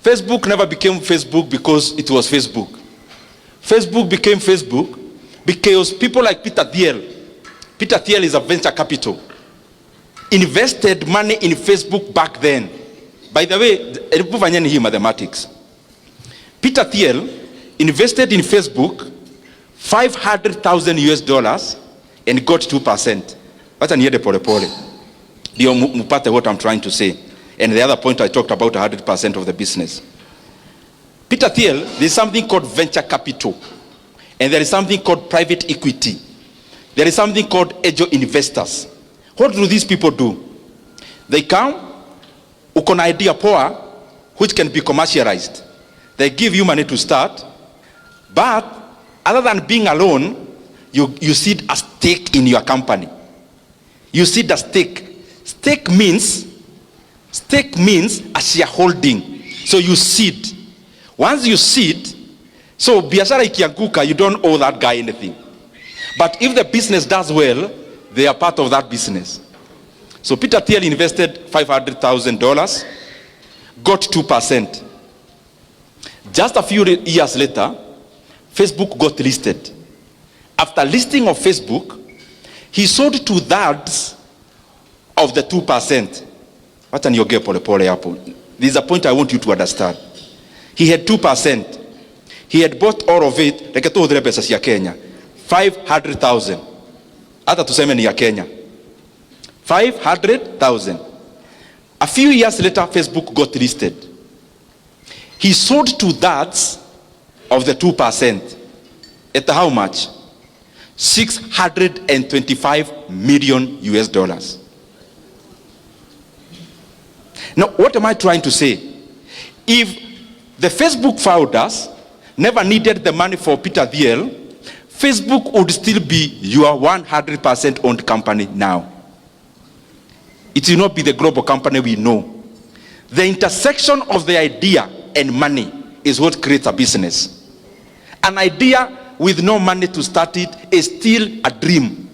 Facebook never became Facebook because it was Facebook. Facebook became Facebook because people like Peter Thiel is a venture capital, invested money in Facebook back then. By the way, mathematics. Peter Thiel invested in Facebook $500,000 and got 2%. Wacha niende pole pole ndio mpate what I'm trying to say. And the other point, I talked about 100% of the business. Peter Thiel, there's something called venture capital. And there is something called private equity. There is something called angel investors. What do these people do? They come, uko na idea poa, which can be commercialized. They give you money to start, but other than being alone, you seed a stake in your company. You seed a stake. Stake means a shareholding. So you seed. Once you seed, so biashara ikianguka, you don't owe that guy anything. But if the business does well, they are part of that business. So Peter Thiel invested $500,000, got 2%. Just a few years later, Facebook got listed. After listing of Facebook, he sold 2/3 of the 2%. What an yoge pole pole hapo. This is a point I want you to understand. He had 2%. He had bought all of it, like to the pesa ya Kenya. 500,000. Hata tuseme ni ya Kenya. 500,000. A few years later, Facebook got listed. He sold 2/3 of the 2%. At how much? $625 million US. Now, what am I trying to say? If the Facebook founders never needed the money for Peter Thiel, Facebook would still be your 100% owned company now. It will not be the global company we know. The intersection of the idea and money is what creates a business. An idea with no money to start it is still a dream.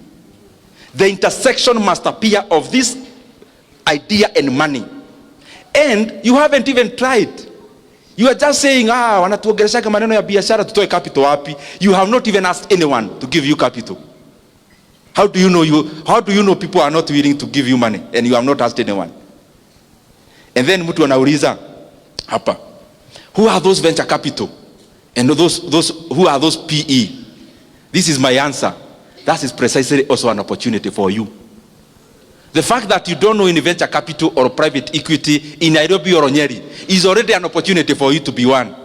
The intersection must appear of this idea and money. And you haven't even tried. You are just saying, wanatuongelesha maneno ya biashara, tutoe capital wapi? You have not even asked anyone to give you capital. How do you know people are not willing to give you money and you have not asked anyone? And then mtu anauliza hapa, who are those venture capital? And those who are those PE? This is my answer. That is precisely also an opportunity for you. The fact that you don't know in venture capital or private equity in Nairobi or Nyeri is already an opportunity for you to be one.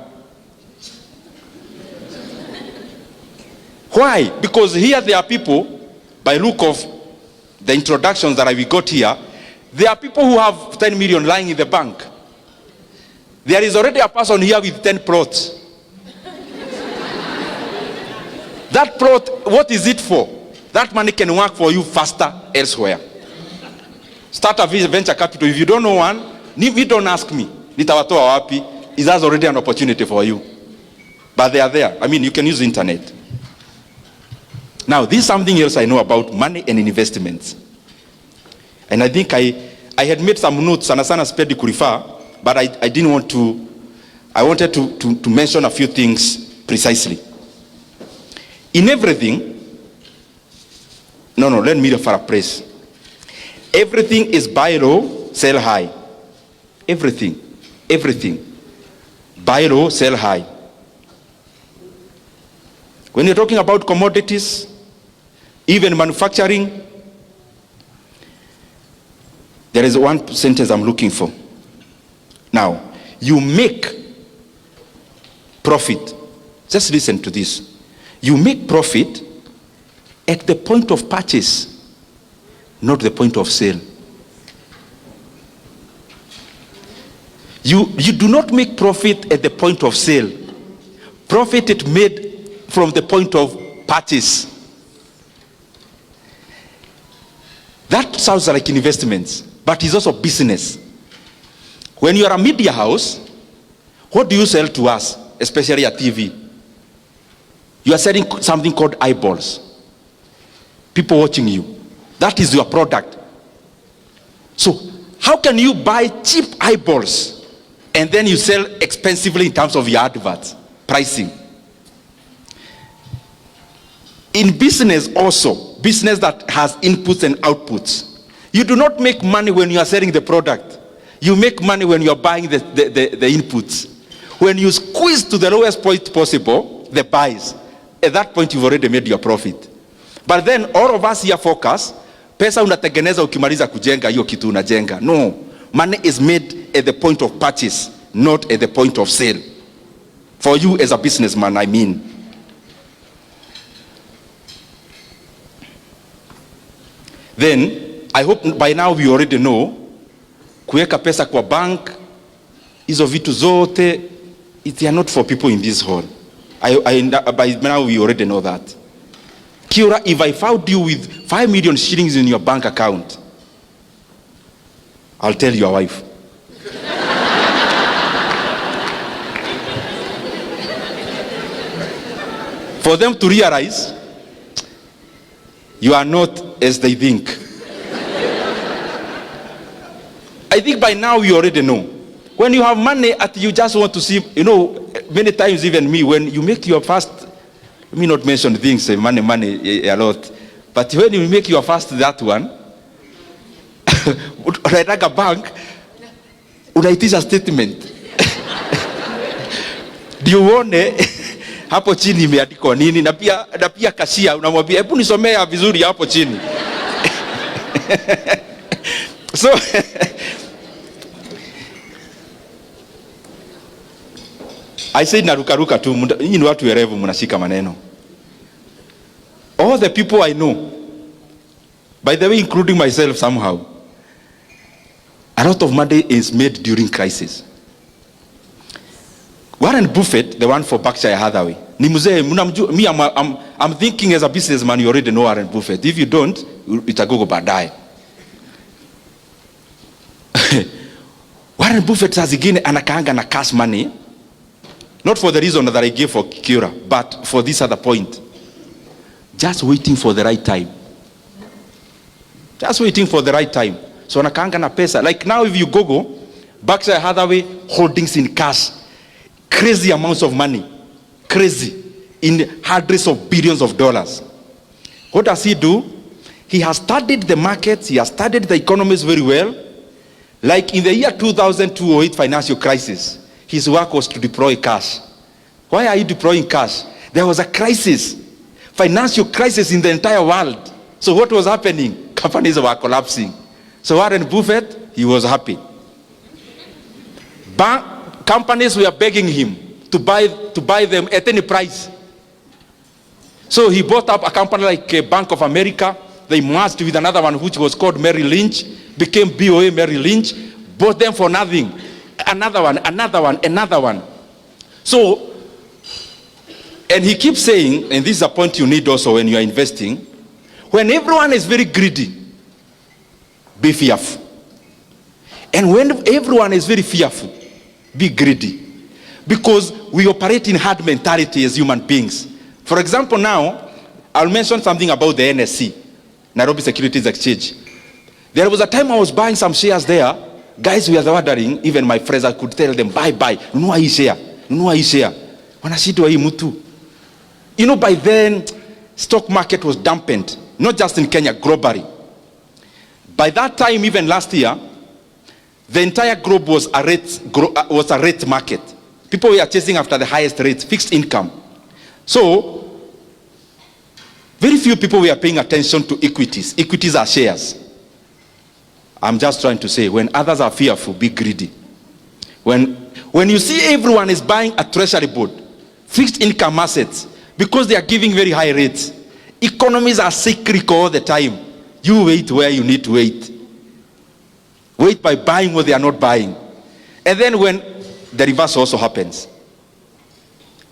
Why? Because here there are people, by look of the introductions that we got here, there are people who have 10 million lying in the bank. There is already a person here with 10 plots. That plot, what is it for? That money can work for you faster elsewhere. Start a venture capital. If you don't know one, you don't ask me. Nitawatoa wapi? Is that already an opportunity for you? But they are there. I mean, you can use the internet. Now, this is something else I know about money and investments. And I think I had made some notes, and Asana sped to refer, but I didn't want to. I wanted to mention a few things precisely. In everything, let me paraphrase. Everything is buy low, sell high. Everything. Buy low, sell high. When you're talking about commodities, even manufacturing, there is one sentence I'm looking for. Now, you make profit. Just listen to this. You make profit at the point of purchase, not the point of sale. You do not make profit at the point of sale. Profit is made from the point of purchase. That sounds like investments, but it's also business. When you are a media house, what do you sell to us, especially at TV? You are selling something called eyeballs. People watching you. That is your product. So how can you buy cheap eyeballs and then you sell expensively in terms of your adverts, pricing? In business also, business that has inputs and outputs, you do not make money when you are selling the product. You make money when you are buying the inputs. When you squeeze to the lowest point possible, the buys, at that point you've already made your profit. But then all of us here focus, pesa unatengeneza ukimaliza kujenga hiyo kitu unajenga. No, money is made at the point of purchase, not at the point of sale. For you as a businessman, I mean. Then, I hope by now we already know, kuweka pesa kwa bank, hizo vitu zote, they are not for people in this hall. By now we already know that. Kiora, if I found you with 5 million shillings in your bank account, I'll tell your wife. For them to realize you are not as they think. I think by now you already know. When you have money, you just want to see, many times even me, when you make your first, let me not mention things, money a lot, but when you make your first that one, unaitaka bank, unaitisha statement. Ndio uone hapo chini imeandikwa nini, na pia kashia unamwambia hebu nisomea vizuri hapo chini. So I said narukaruka tu, nyinyi ni watu werevu mnashika maneno. All the people I know, by the way including myself somehow, a lot of money is made during crisis. Warren Buffett, the one for Berkshire Hathaway, ni mzee, me I'm thinking as a businessman you already know Warren Buffett. If you don't, itagogo baadaye. Warren Buffett has again anakaanga na cash money, not for the reason that I gave for Kiora, but for this other point. Just waiting for the right time. Just waiting for the right time. So anakaanga na pesa. Like now if you Google Berkshire Hathaway holdings in cash, crazy amounts of money, crazy, in hundreds of billions of dollars. What does he do? He has studied the markets, he has studied the economies very well. Like in the year 2002-08 financial crisis, his work was to deploy cash. Why are you deploying cash? There was a crisis, financial crisis in the entire world. So what was happening? Companies were collapsing. So Warren Buffett, he was happy. Companies were begging him to buy them at any price. So he bought up a company like Bank of America. They merged with another one which was called Merrill Lynch, became BOA Merrill Lynch, bought them for nothing. Another one. So, and he keeps saying, and this is a point you need also when you are investing, when everyone is very greedy, be fearful. And when everyone is very fearful, be greedy. Because we operate in herd mentality as human beings. For example, now, I'll mention something about the NSC, Nairobi Securities Exchange. There was a time I was buying some shares there. Guys were wondering, even my friends, I could tell them, buy. Nunua hii share. Wanashindwa hii mtu. By then, stock market was dampened. Not just in Kenya, globally. By that time, even last year, the entire globe was a rate market. People were chasing after the highest rates, fixed income. So, very few people were paying attention to equities. Equities are shares. I'm just trying to say, when others are fearful, be greedy. When you see everyone is buying a treasury board, fixed income assets, because they are giving very high rates, economies are cyclical all the time. You wait where you need to wait. Wait by buying what they are not buying. And then when the reverse also happens.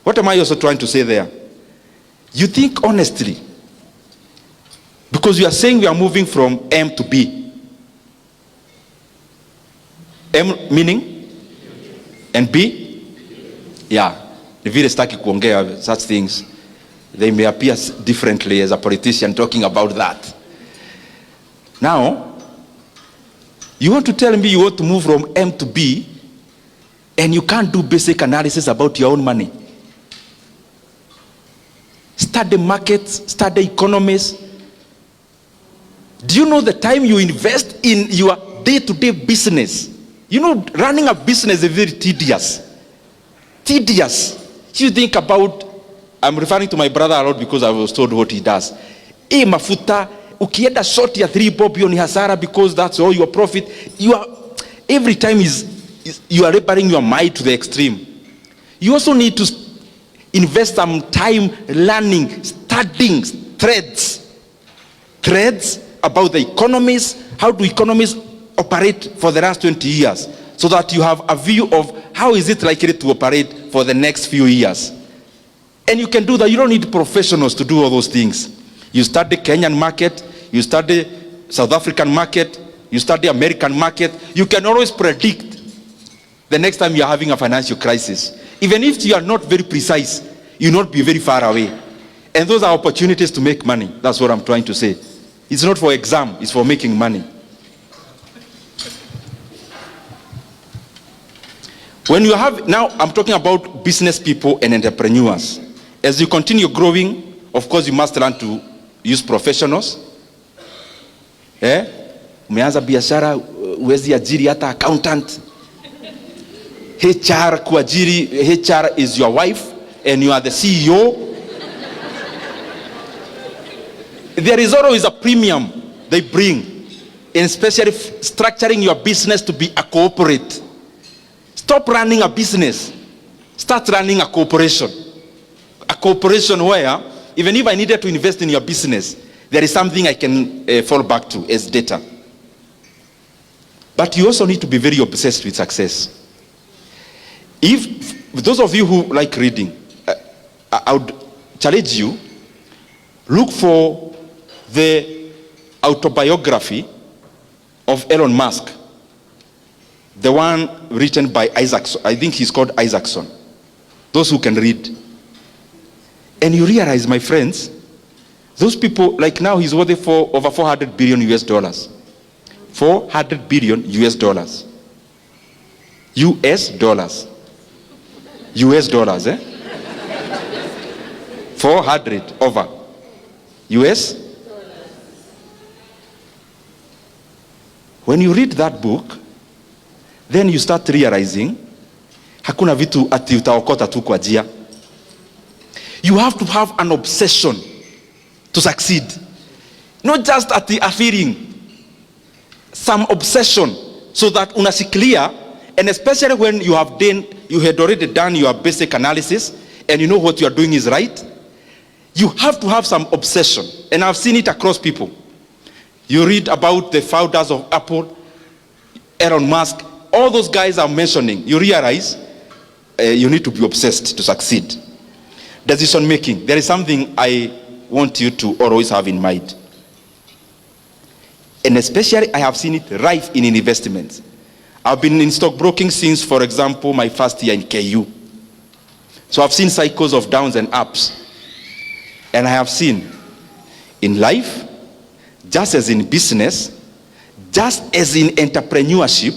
What am I also trying to say there? You think honestly, because you are saying we are moving from M to B. M meaning? And B? Yeah. If you start kuongea such things, they may appear differently as a politician talking about that. Now, you want to tell me you want to move from M to B, and you can't do basic analysis about your own money. Study markets, study economies. Do you know the time you invest in your day-to-day business? Running a business is very tedious. You think about, I'm referring to my brother a lot because I was told what he does. Mafuta, ukienda short ya 3 bob ni hasara because that's all your profit. Every time you are repairing your mind to the extreme. You also need to invest some time learning, studying threads about the economies, how do economies operate for the last 20 years, so that you have a view of how is it likely to operate for the next few years. And you can do that. You don't need professionals to do all those things. You study Kenyan market, you study South African market, you study American market. You can always predict the next time you're having a financial crisis. Even if you are not very precise, you'll not be very far away. And those are opportunities to make money. That's what I'm trying to say. It's not for exam, it's for making money. When you have, now I'm talking about business people and entrepreneurs. As you continue growing, of course you must learn to use professionals. Umeanza biashara, uwezi ajiri hata accountant. HR kuajiri, HR is your wife and you are the CEO. There is always a premium they bring, and especially structuring your business to be a corporate. Stop running a business. Start running a corporation. A corporation where, even if I needed to invest in your business, there is something I can fall back to as data. But you also need to be very obsessed with success. If those of you who like reading, I would challenge you, look for the autobiography of Elon Musk, the one written by Isaacson. I think he's called Isaacson. Those who can read. And you realize, my friends, those people, like now he's worth for over 400 billion US dollars. 400 billion US dollars. US dollars. US dollars, 400 over. US. When you read that book, then you start realizing, hakuna vitu ati utaokota tu kwa njia. You have to have an obsession to succeed. Not just at the feeling, some obsession, so that unasikilia, and especially when you had already done your basic analysis and you know what you are doing is right, you have to have some obsession. And I've seen it across people. You read about the founders of Apple, Elon Musk, all those guys I'm mentioning, you realize you need to be obsessed to succeed. Decision making. There is something I want you to always have in mind. And especially I have seen it rife in investments. I've been in stockbroking since, for example, my first year in KU. So I've seen cycles of downs and ups. And I have seen in life, just as in business, just as in entrepreneurship,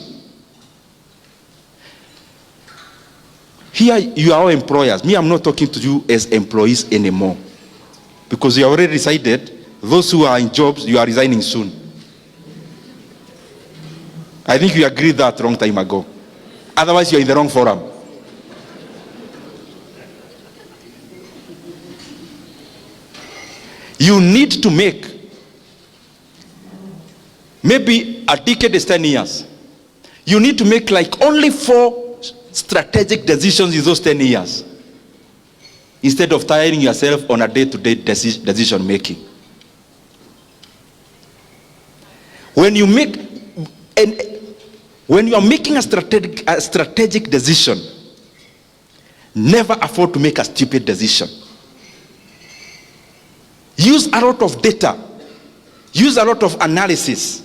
here you are all employers. Me, I'm not talking to you as employees anymore. Because you already decided, those who are in jobs, you are resigning soon. I think we agreed that a long time ago. Otherwise, you're in the wrong forum. You need to make, maybe a decade is 10 years. You need to make like only 4 strategic decisions in those 10 years. Instead of tiring yourself on a day-to-day decision making. When you are making a strategic decision, never afford to make a stupid decision. Use a lot of data. Use a lot of analysis.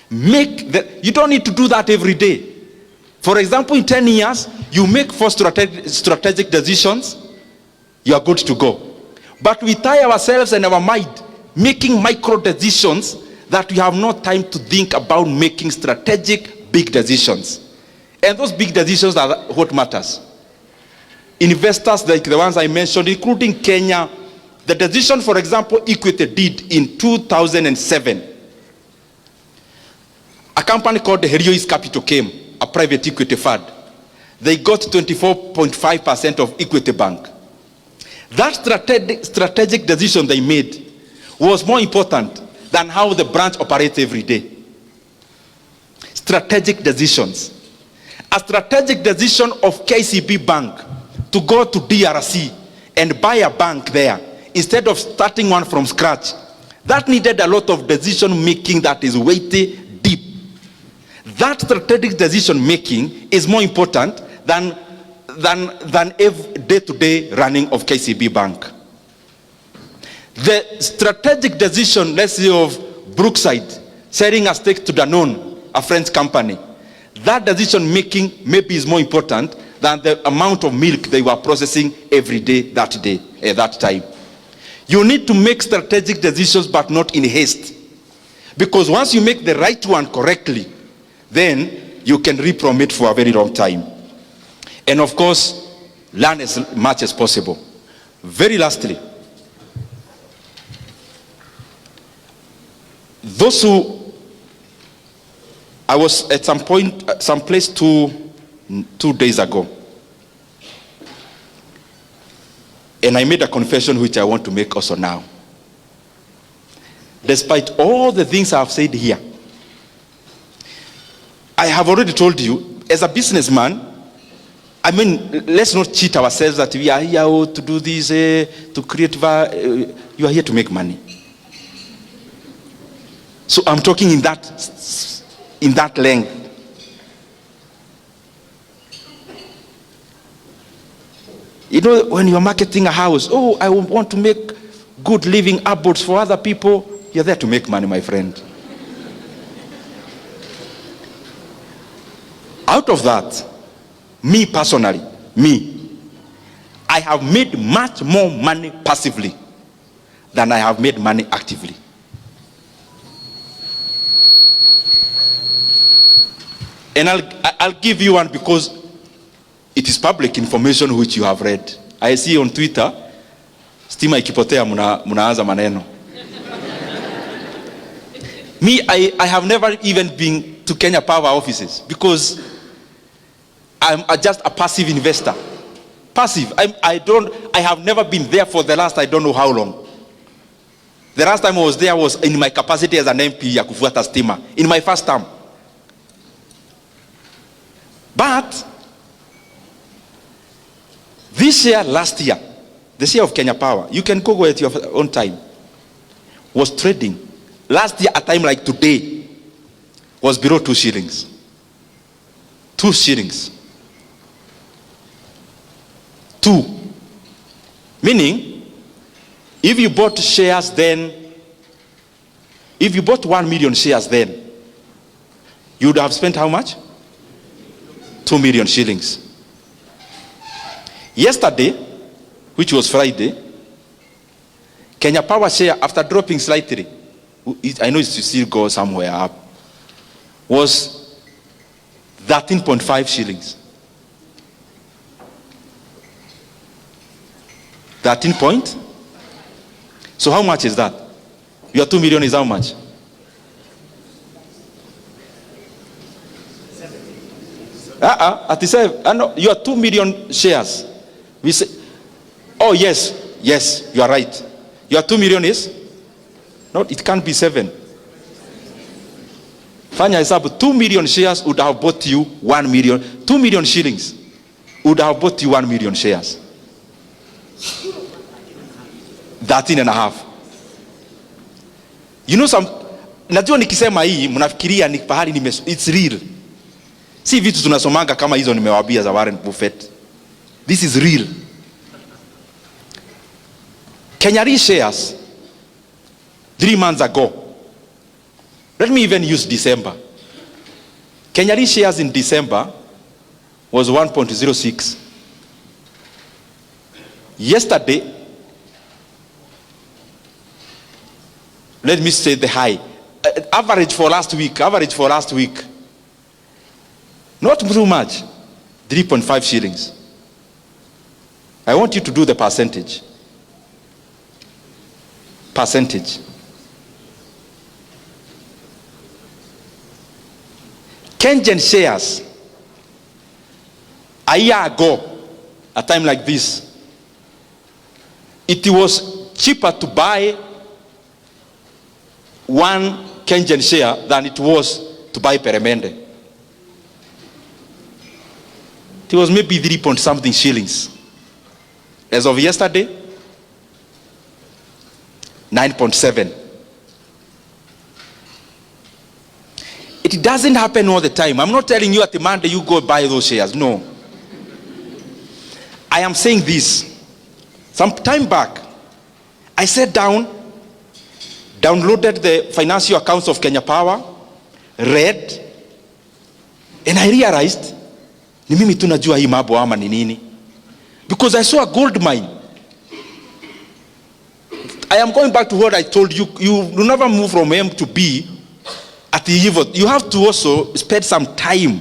You don't need to do that every day. For example, in 10 years, you make 4 strategic decisions, you are good to go. But we tie ourselves and our mind making micro decisions that we have no time to think about making strategic big decisions. And those big decisions are what matters. Investors like the ones I mentioned, including Kenya, the decision, for example, Equity did in 2007. A company called Herio's Capital came, a private equity fund. They got 24.5% of Equity Bank. That strategic decision they made was more important than how the branch operates every day. Strategic decisions. A strategic decision of KCB Bank to go to DRC and buy a bank there instead of starting one from scratch. That needed a lot of decision making that is weighty, deep. That strategic decision making is more important than day-to-day running of KCB Bank. The strategic decision, let's say, of Brookside selling a stake to Danone, a French company, that decision making maybe is more important than the amount of milk they were processing every day, at that time. You need to make strategic decisions, but not in haste. Because once you make the right one correctly, then you can reap from it for a very long time. And of course, learn as much as possible. Very lastly, those who, I was at some point, some place 2 days ago, and I made a confession which I want to make also now. Despite all the things I have said here, I have already told you, as a businessman, I mean, let's not cheat ourselves that we are here to do this, to create value. You are here to make money. So I'm talking in that length. You know, when you're marketing a house, oh, I want to make good living abodes for other people. You're there to make money, my friend. Out of that, me personally, I have made much more money passively than I have made money actively. And I'll give you one because it is public information which you have read. I see on Twitter, stima ikipotea munaanza maneno. Me, I have never even been to Kenya Power offices because I'm just a passive investor. Passive. I have never been there for the last I don't know how long. The last time I was there was in my capacity as an MP ya kufuata stima, in my first term. But this year, last year, the share of Kenya Power, you can go at your own time, was trading. Last year, a time like today, was below 2 shillings. 2 shillings. 2. Meaning, if you bought shares then, if you bought 1 million shares then, you would have spent how much? 2 million shillings. Yesterday, which was Friday, Kenya Power share, after dropping slightly, I know it still go somewhere up, was 13.5 shillings. 13 point? So how much is that? Your 2 million is how much? 37. No, you are 2 million shares. We say, oh yes, you are right. Your 2 million is? No, it can't be 7. Fanya hesabu, 2 million shares would have bought you 1 million. 2 million shillings would have bought you 1 million shares. 13 and a half. You know najua nikisema hii mnafikiria ni pahali it's real. Si vitu tunasomanga kama hizo nimewabia za Warren Buffett. This is real. Kenya Re shares 3 months ago. Let me even use December. Kenya Re shares in December was 1.06. Yesterday, let me say the high. Average for last week. Not too much. 3.5 shillings. I want you to do the percentage. Kenyan shares, a year ago, a time like this, it was cheaper to buy one Kenyan share than it was to buy Peremende. It was maybe 3 point something shillings. As of yesterday, 9.7. It doesn't happen all the time. I'm not telling you at the Monday you go buy those shares. No. I am saying this. Some time back, I sat down, downloaded the financial accounts of Kenya Power, read, and I realized, ni mimi tunajua hii mambo ama ni nini. Because I saw a gold mine. I am going back to what I told you. You never move from M to B at the evil. You have to also spend some time.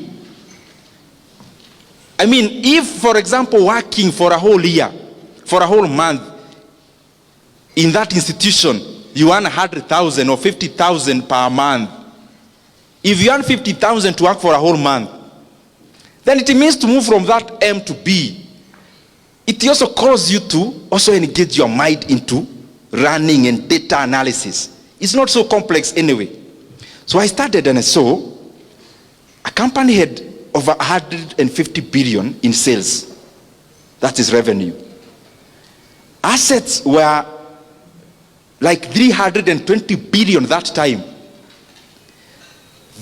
I mean, if, for example, working for a whole year, for a whole month, in that institution, you earn 100,000 or 50,000 per month. If you earn 50,000 to work for a whole month, then it means to move from that M to B. It also calls you to also engage your mind into running and data analysis. It's not so complex anyway. So I started and I saw a company had over 150 billion in sales. That is revenue. Assets were like 320 billion that time.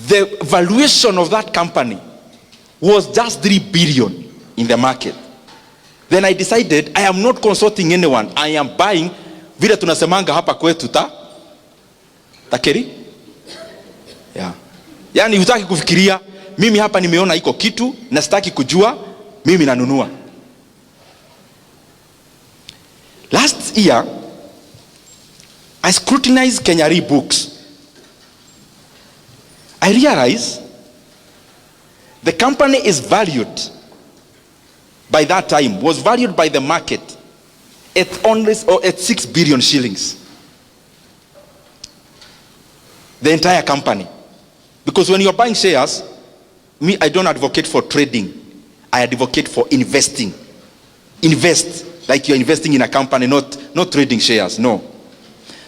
The valuation of that company was just 3 billion in the market. Then I decided I am not consulting anyone. I am buying vile tunasemanga hapa kwetu takeri. Yeah. Yani hutaki kufikiria, mimi hapa nimeona iko kitu na sitaki kujua, mimi nanunua. Last year, I scrutinized Kenya books. I realized the company is valued by that time, was valued by the market at only at 6 billion shillings. The entire company. Because when you're buying shares, me, I don't advocate for trading. I advocate for investing. Invest like you're investing in a company, not trading shares, no.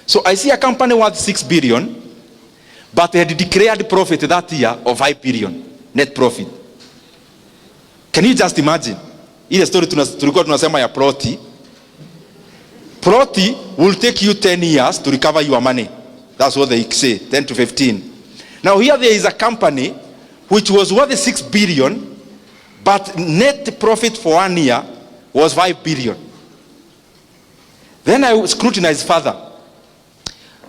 So I see a company worth 6 billion, but they had declared profit that year of 5 billion net profit. Can you just imagine? Ile story tulikuwa tunasema ya ploti. Ploti will take you 10 years to recover your money. That's what they say, 10 to 15. Now here there is a company which was worth 6 billion, but net profit for 1 year was 5 billion. Then I scrutinized further.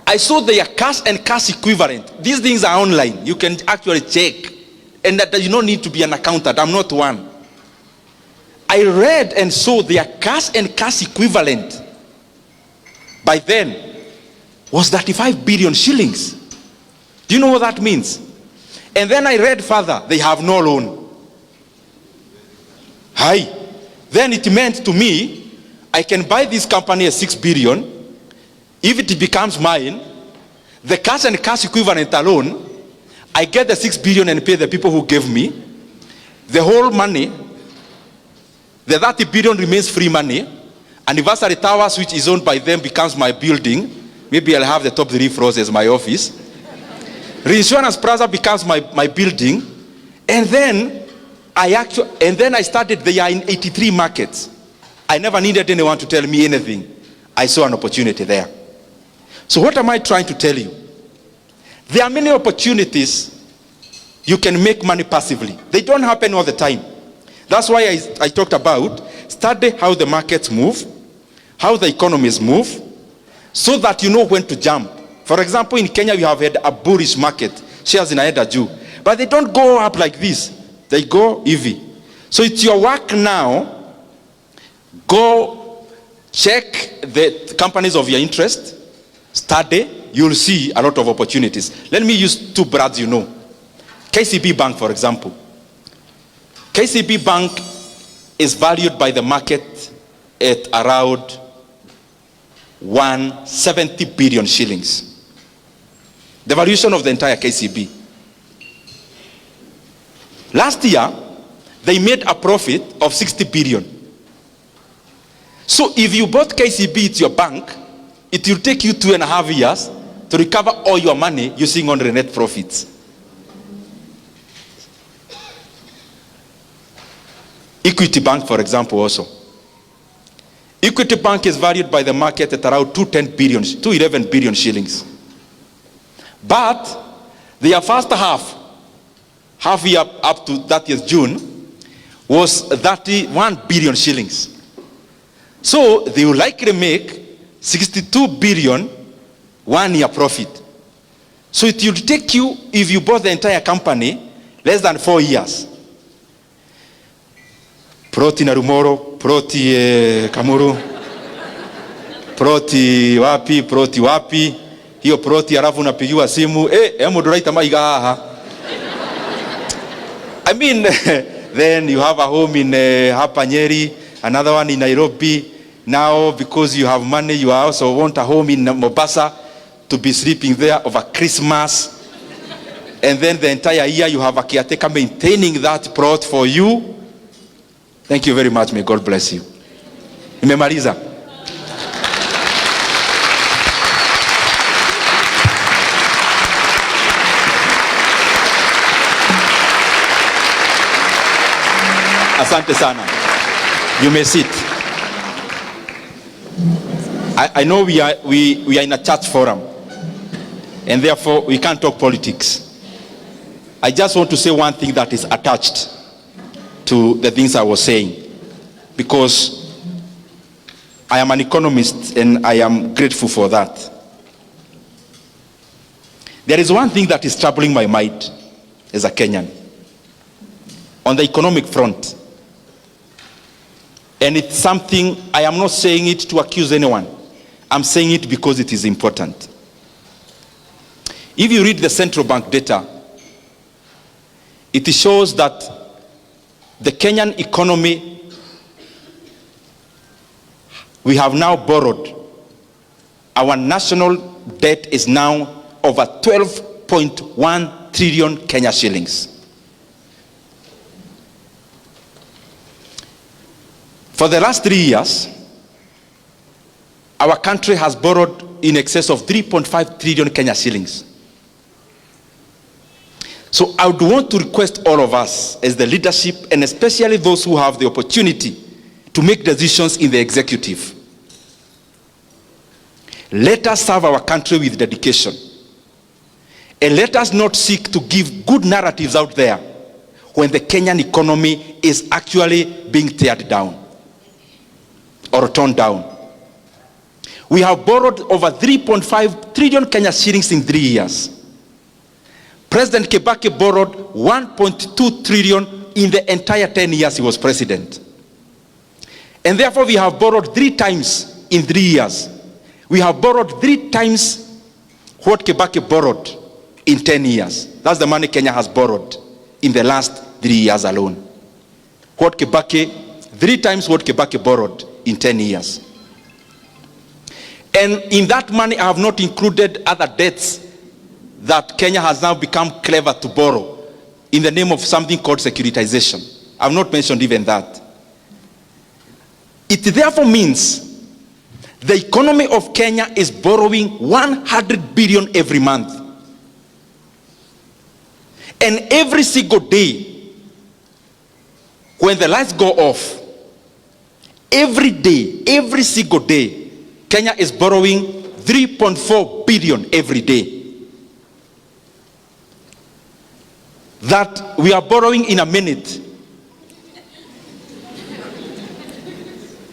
I saw their cash and cash equivalent. These things are online. You can actually check. And that you don't need to be an accountant. I'm not one. I read and saw their cash and cash equivalent by then was 35 billion shillings. Do you know what that means? And then I read further, they have no loan. Hi. Then it meant to me, I can buy this company at 6 billion. If it becomes mine, the cash and cash equivalent alone, I get the 6 billion and pay the people who gave me. The whole money, the 30 billion remains free money. Anniversary Towers, which is owned by them, becomes my building. Maybe I'll have the top 3 floors as my office. Reinsurance Plaza becomes my building. And then I started, they are in 83 markets. I never needed anyone to tell me anything. I saw an opportunity there. So what am I trying to tell you? There are many opportunities you can make money passively. They don't happen all the time. That's why I talked about study how the markets move, how the economies move, so that you know when to jump. For example, in Kenya, we have had a bullish market. Shares in Aeda Jew. But they don't go up like this. They go EV. So it's your work now. Go check the companies of your interest. Study. You'll see a lot of opportunities. Let me use 2 brands you know. KCB Bank, for example. KCB Bank is valued by the market at around 170 billion shillings. The valuation of the entire KCB. Last year, they made a profit of 60 billion. So if you bought KCB at your bank, it will take you 2.5 years to recover all your money using only net profits. Equity Bank, for example, also. Equity Bank is valued by the market at around 211 billion shillings. But their first half year up to 30th June, was 31 billion shillings. So they will likely make 62 billion 1 year profit. So it will take you, if you bought the entire company, less than 4 years. Proti Narumoro, Proti Kamuru, Proti wapi, hiyo Proti alafu unapigiwa simu, muduraita maiga haha. I mean, then you have a home in hapa Nyeri, another one in Nairobi. Now, because you have money, you also want a home in Mombasa to be sleeping there over Christmas. And then the entire year you have a caretaker maintaining that plot for you. Thank you very much. May God bless you. Nimemaliza. Asante sana. You may sit. I know we are in a church forum, and therefore we can't talk politics. I just want to say one thing that is attached to the things I was saying, because I am an economist and I am grateful for that. There is one thing that is troubling my mind as a Kenyan on the economic front. And it's something, I am not saying it to accuse anyone. I'm saying it because it is important. If you read the central bank data, it shows that the Kenyan economy, we have now borrowed. Our national debt is now over 12.1 trillion Kenya shillings. For the last 3 years, our country has borrowed in excess of 3.5 trillion Kenya shillings. So I would want to request all of us as the leadership, and especially those who have the opportunity to make decisions in the executive. Let us serve our country with dedication. And let us not seek to give good narratives out there when the Kenyan economy is actually being teared down or torn down. We have borrowed over 3.5 trillion Kenya shillings in 3 years. President Kibaki borrowed 1.2 trillion in the entire 10 years he was president. And therefore we have borrowed 3 times in 3 years. We have borrowed 3 times what Kibaki borrowed in 10 years. That's the money Kenya has borrowed in the last 3 years alone. 3 times what Kibaki borrowed in 10 years. And in that money, I have not included other debts that Kenya has now become clever to borrow in the name of something called securitization. I have not mentioned even that. It therefore means the economy of Kenya is borrowing 100 billion every month. And every single day, when the lights go off, every day, every single day, Kenya is borrowing 3.4 billion every day. That we are borrowing in a minute.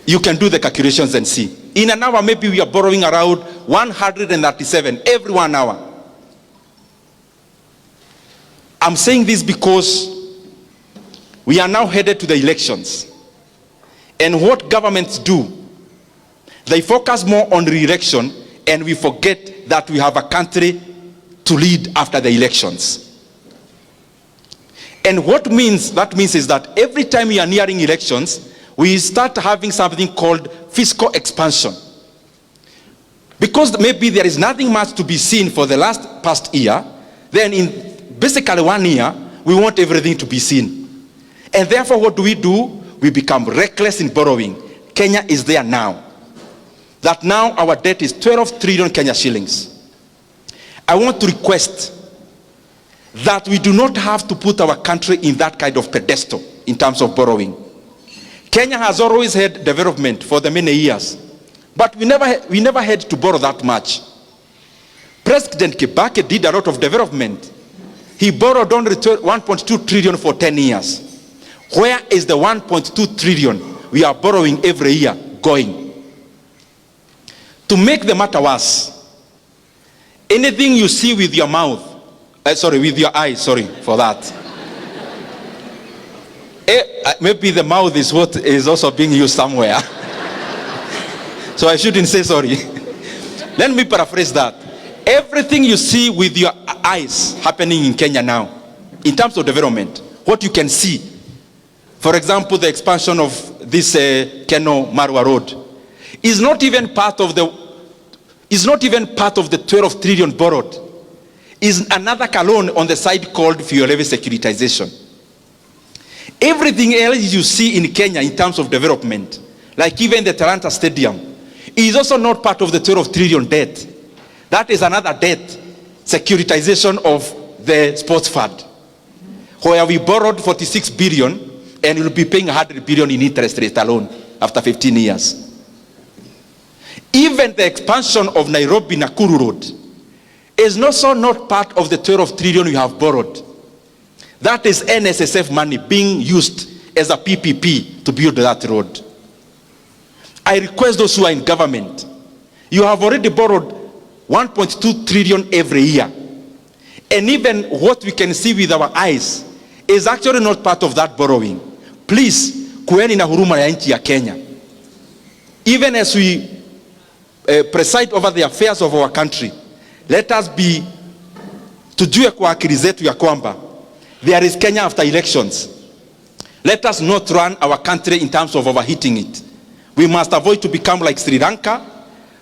You can do the calculations and see. In an hour, maybe we are borrowing around 137 every 1 hour. I'm saying this because we are now headed to the elections. And what governments do, they focus more on re-election, and we forget that we have a country to lead after the elections. And what that means is that every time we are nearing elections, we start having something called fiscal expansion. Because maybe there is nothing much to be seen for the past year, then in basically 1 year, we want everything to be seen. And therefore, what do? We become reckless in borrowing. Kenya is there now. That now our debt is 12 trillion Kenya shillings. I want to request that we do not have to put our country in that kind of pedestal in terms of borrowing. Kenya has always had development for the many years, but we never had to borrow that much. President Kibaki did a lot of development. He borrowed only 1.2 trillion for 10 years. Where is the 1.2 trillion we are borrowing every year going? To make the matter worse, anything you see with your mouth, with your eyes, sorry for that. Maybe the mouth is what is also being used somewhere. So I shouldn't say sorry. Let me paraphrase that. Everything you see with your eyes happening in Kenya now, in terms of development, what you can see, for example, the expansion of this Keno Marwa Road, is not even part of the 12 trillion borrowed. Is another column on the side called fuel levy securitization. Everything else you see in Kenya in terms of development, like even the Talanta Stadium, is also not part of the 12 trillion debt. That is another debt, securitization of the sports fund, where we borrowed 46 billion and will be paying 100 billion in interest rate alone after 15 years. Even the expansion of Nairobi-Nakuru Road is also not part of the 12 trillion we have borrowed. That is NSSF money being used as a PPP to build that road. I request those who are in government, you have already borrowed 1.2 trillion every year. And even what we can see with our eyes is actually not part of that borrowing. Please, kueni na huruma ya nchi ya Kenya. Even as we preside over the affairs of our country, let us be, tujue kwa akili zetu ya kwamba there is Kenya after elections. Let us not run our country in terms of overheating it. We must avoid to become like Sri Lanka.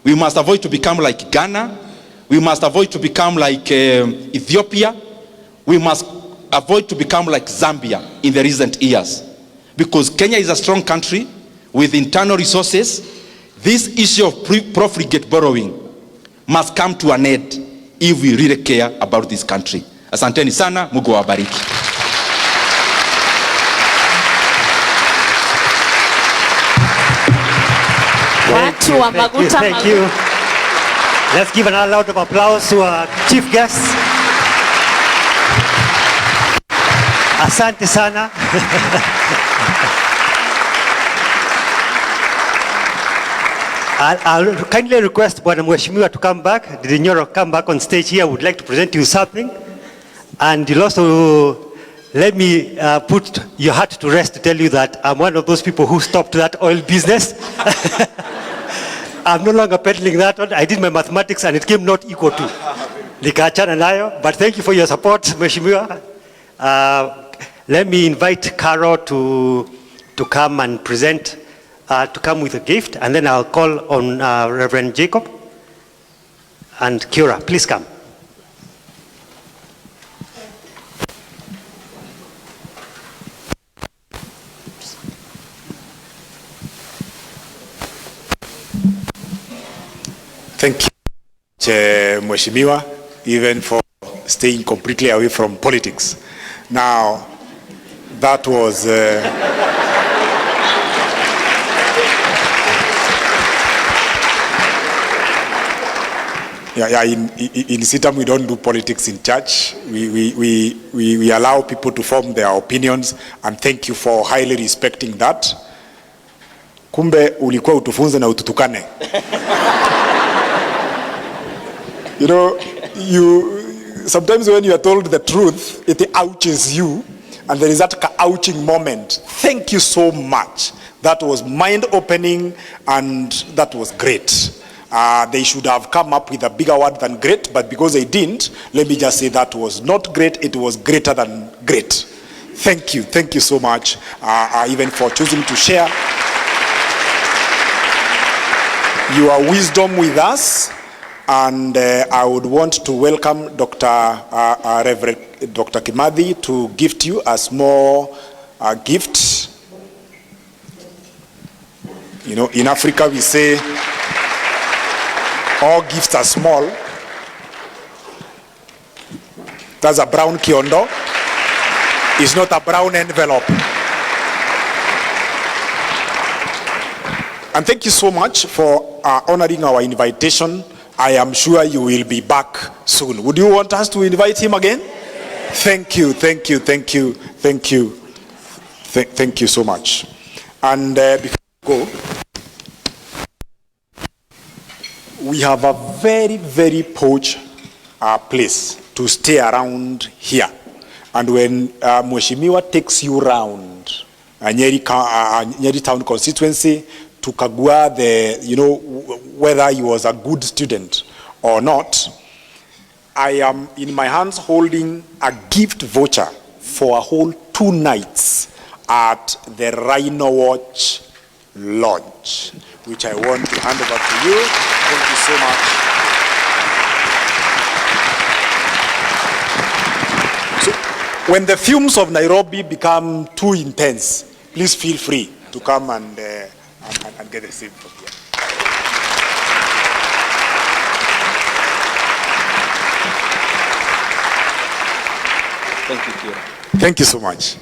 We must avoid to become like Ghana. We must avoid to become like Ethiopia. We must avoid to become like Zambia in the recent years. Because Kenya is a strong country with internal resources. This issue of profligate borrowing must come to an end if we really care about this country. Asanteni sana, Mungu awabariki. Thank you. Let's give another round of applause to our chief guests. Asante sana. I'll kindly request Bwana Mheshimiwa to come back. Did Nyoro come back on stage here? I would like to present you something. And you'll also let me put your heart to rest to tell you that I'm one of those people who stopped that oil business. I'm no longer peddling that one. I did my mathematics and it came not equal to. Nikaachana nayo. But thank you for your support, Mheshimiwa. Let me invite Caro to come and present, to come with a gift, and then I'll call on Reverend Jacob and Kiora. Please come. Thank you, Mheshimiwa, even for staying completely away from politics. Now, that was in Sitam we don't do politics in church. We allow people to form their opinions, and thank you for highly respecting that. Kumbe ulikuwa utufunze na ututukane. You know, sometimes when you are told the truth, it ouches you, and there is that ouching moment. Thank you so much. That was mind-opening, and that was great. They should have come up with a bigger word than great, but because they didn't, let me just say that was not great, it was greater than great. Thank you so much, even for choosing to share your wisdom with us. And I would want to welcome Reverend Dr. Kimathi to gift you a small gift. You know, in Africa we say all gifts are small. That's a brown kiondo. It's not a brown envelope. And thank you so much for honoring our invitation. I am sure you will be back soon. Would you want us to invite him again? Thank you, thank you, thank you, thank you. Thank you so much. And before we go, we have a very, very posh place to stay around here. And when Mheshimiwa takes you around Nyeri town constituency to kagua whether he was a good student or not, I am in my hands holding a gift voucher for a whole 2 nights at the Rhino Watch Lodge, which I want to hand over to you. Thank you so much. So, when the fumes of Nairobi become too intense, please feel free to come and get a seat from here. Thank you, Kira. Thank you so much.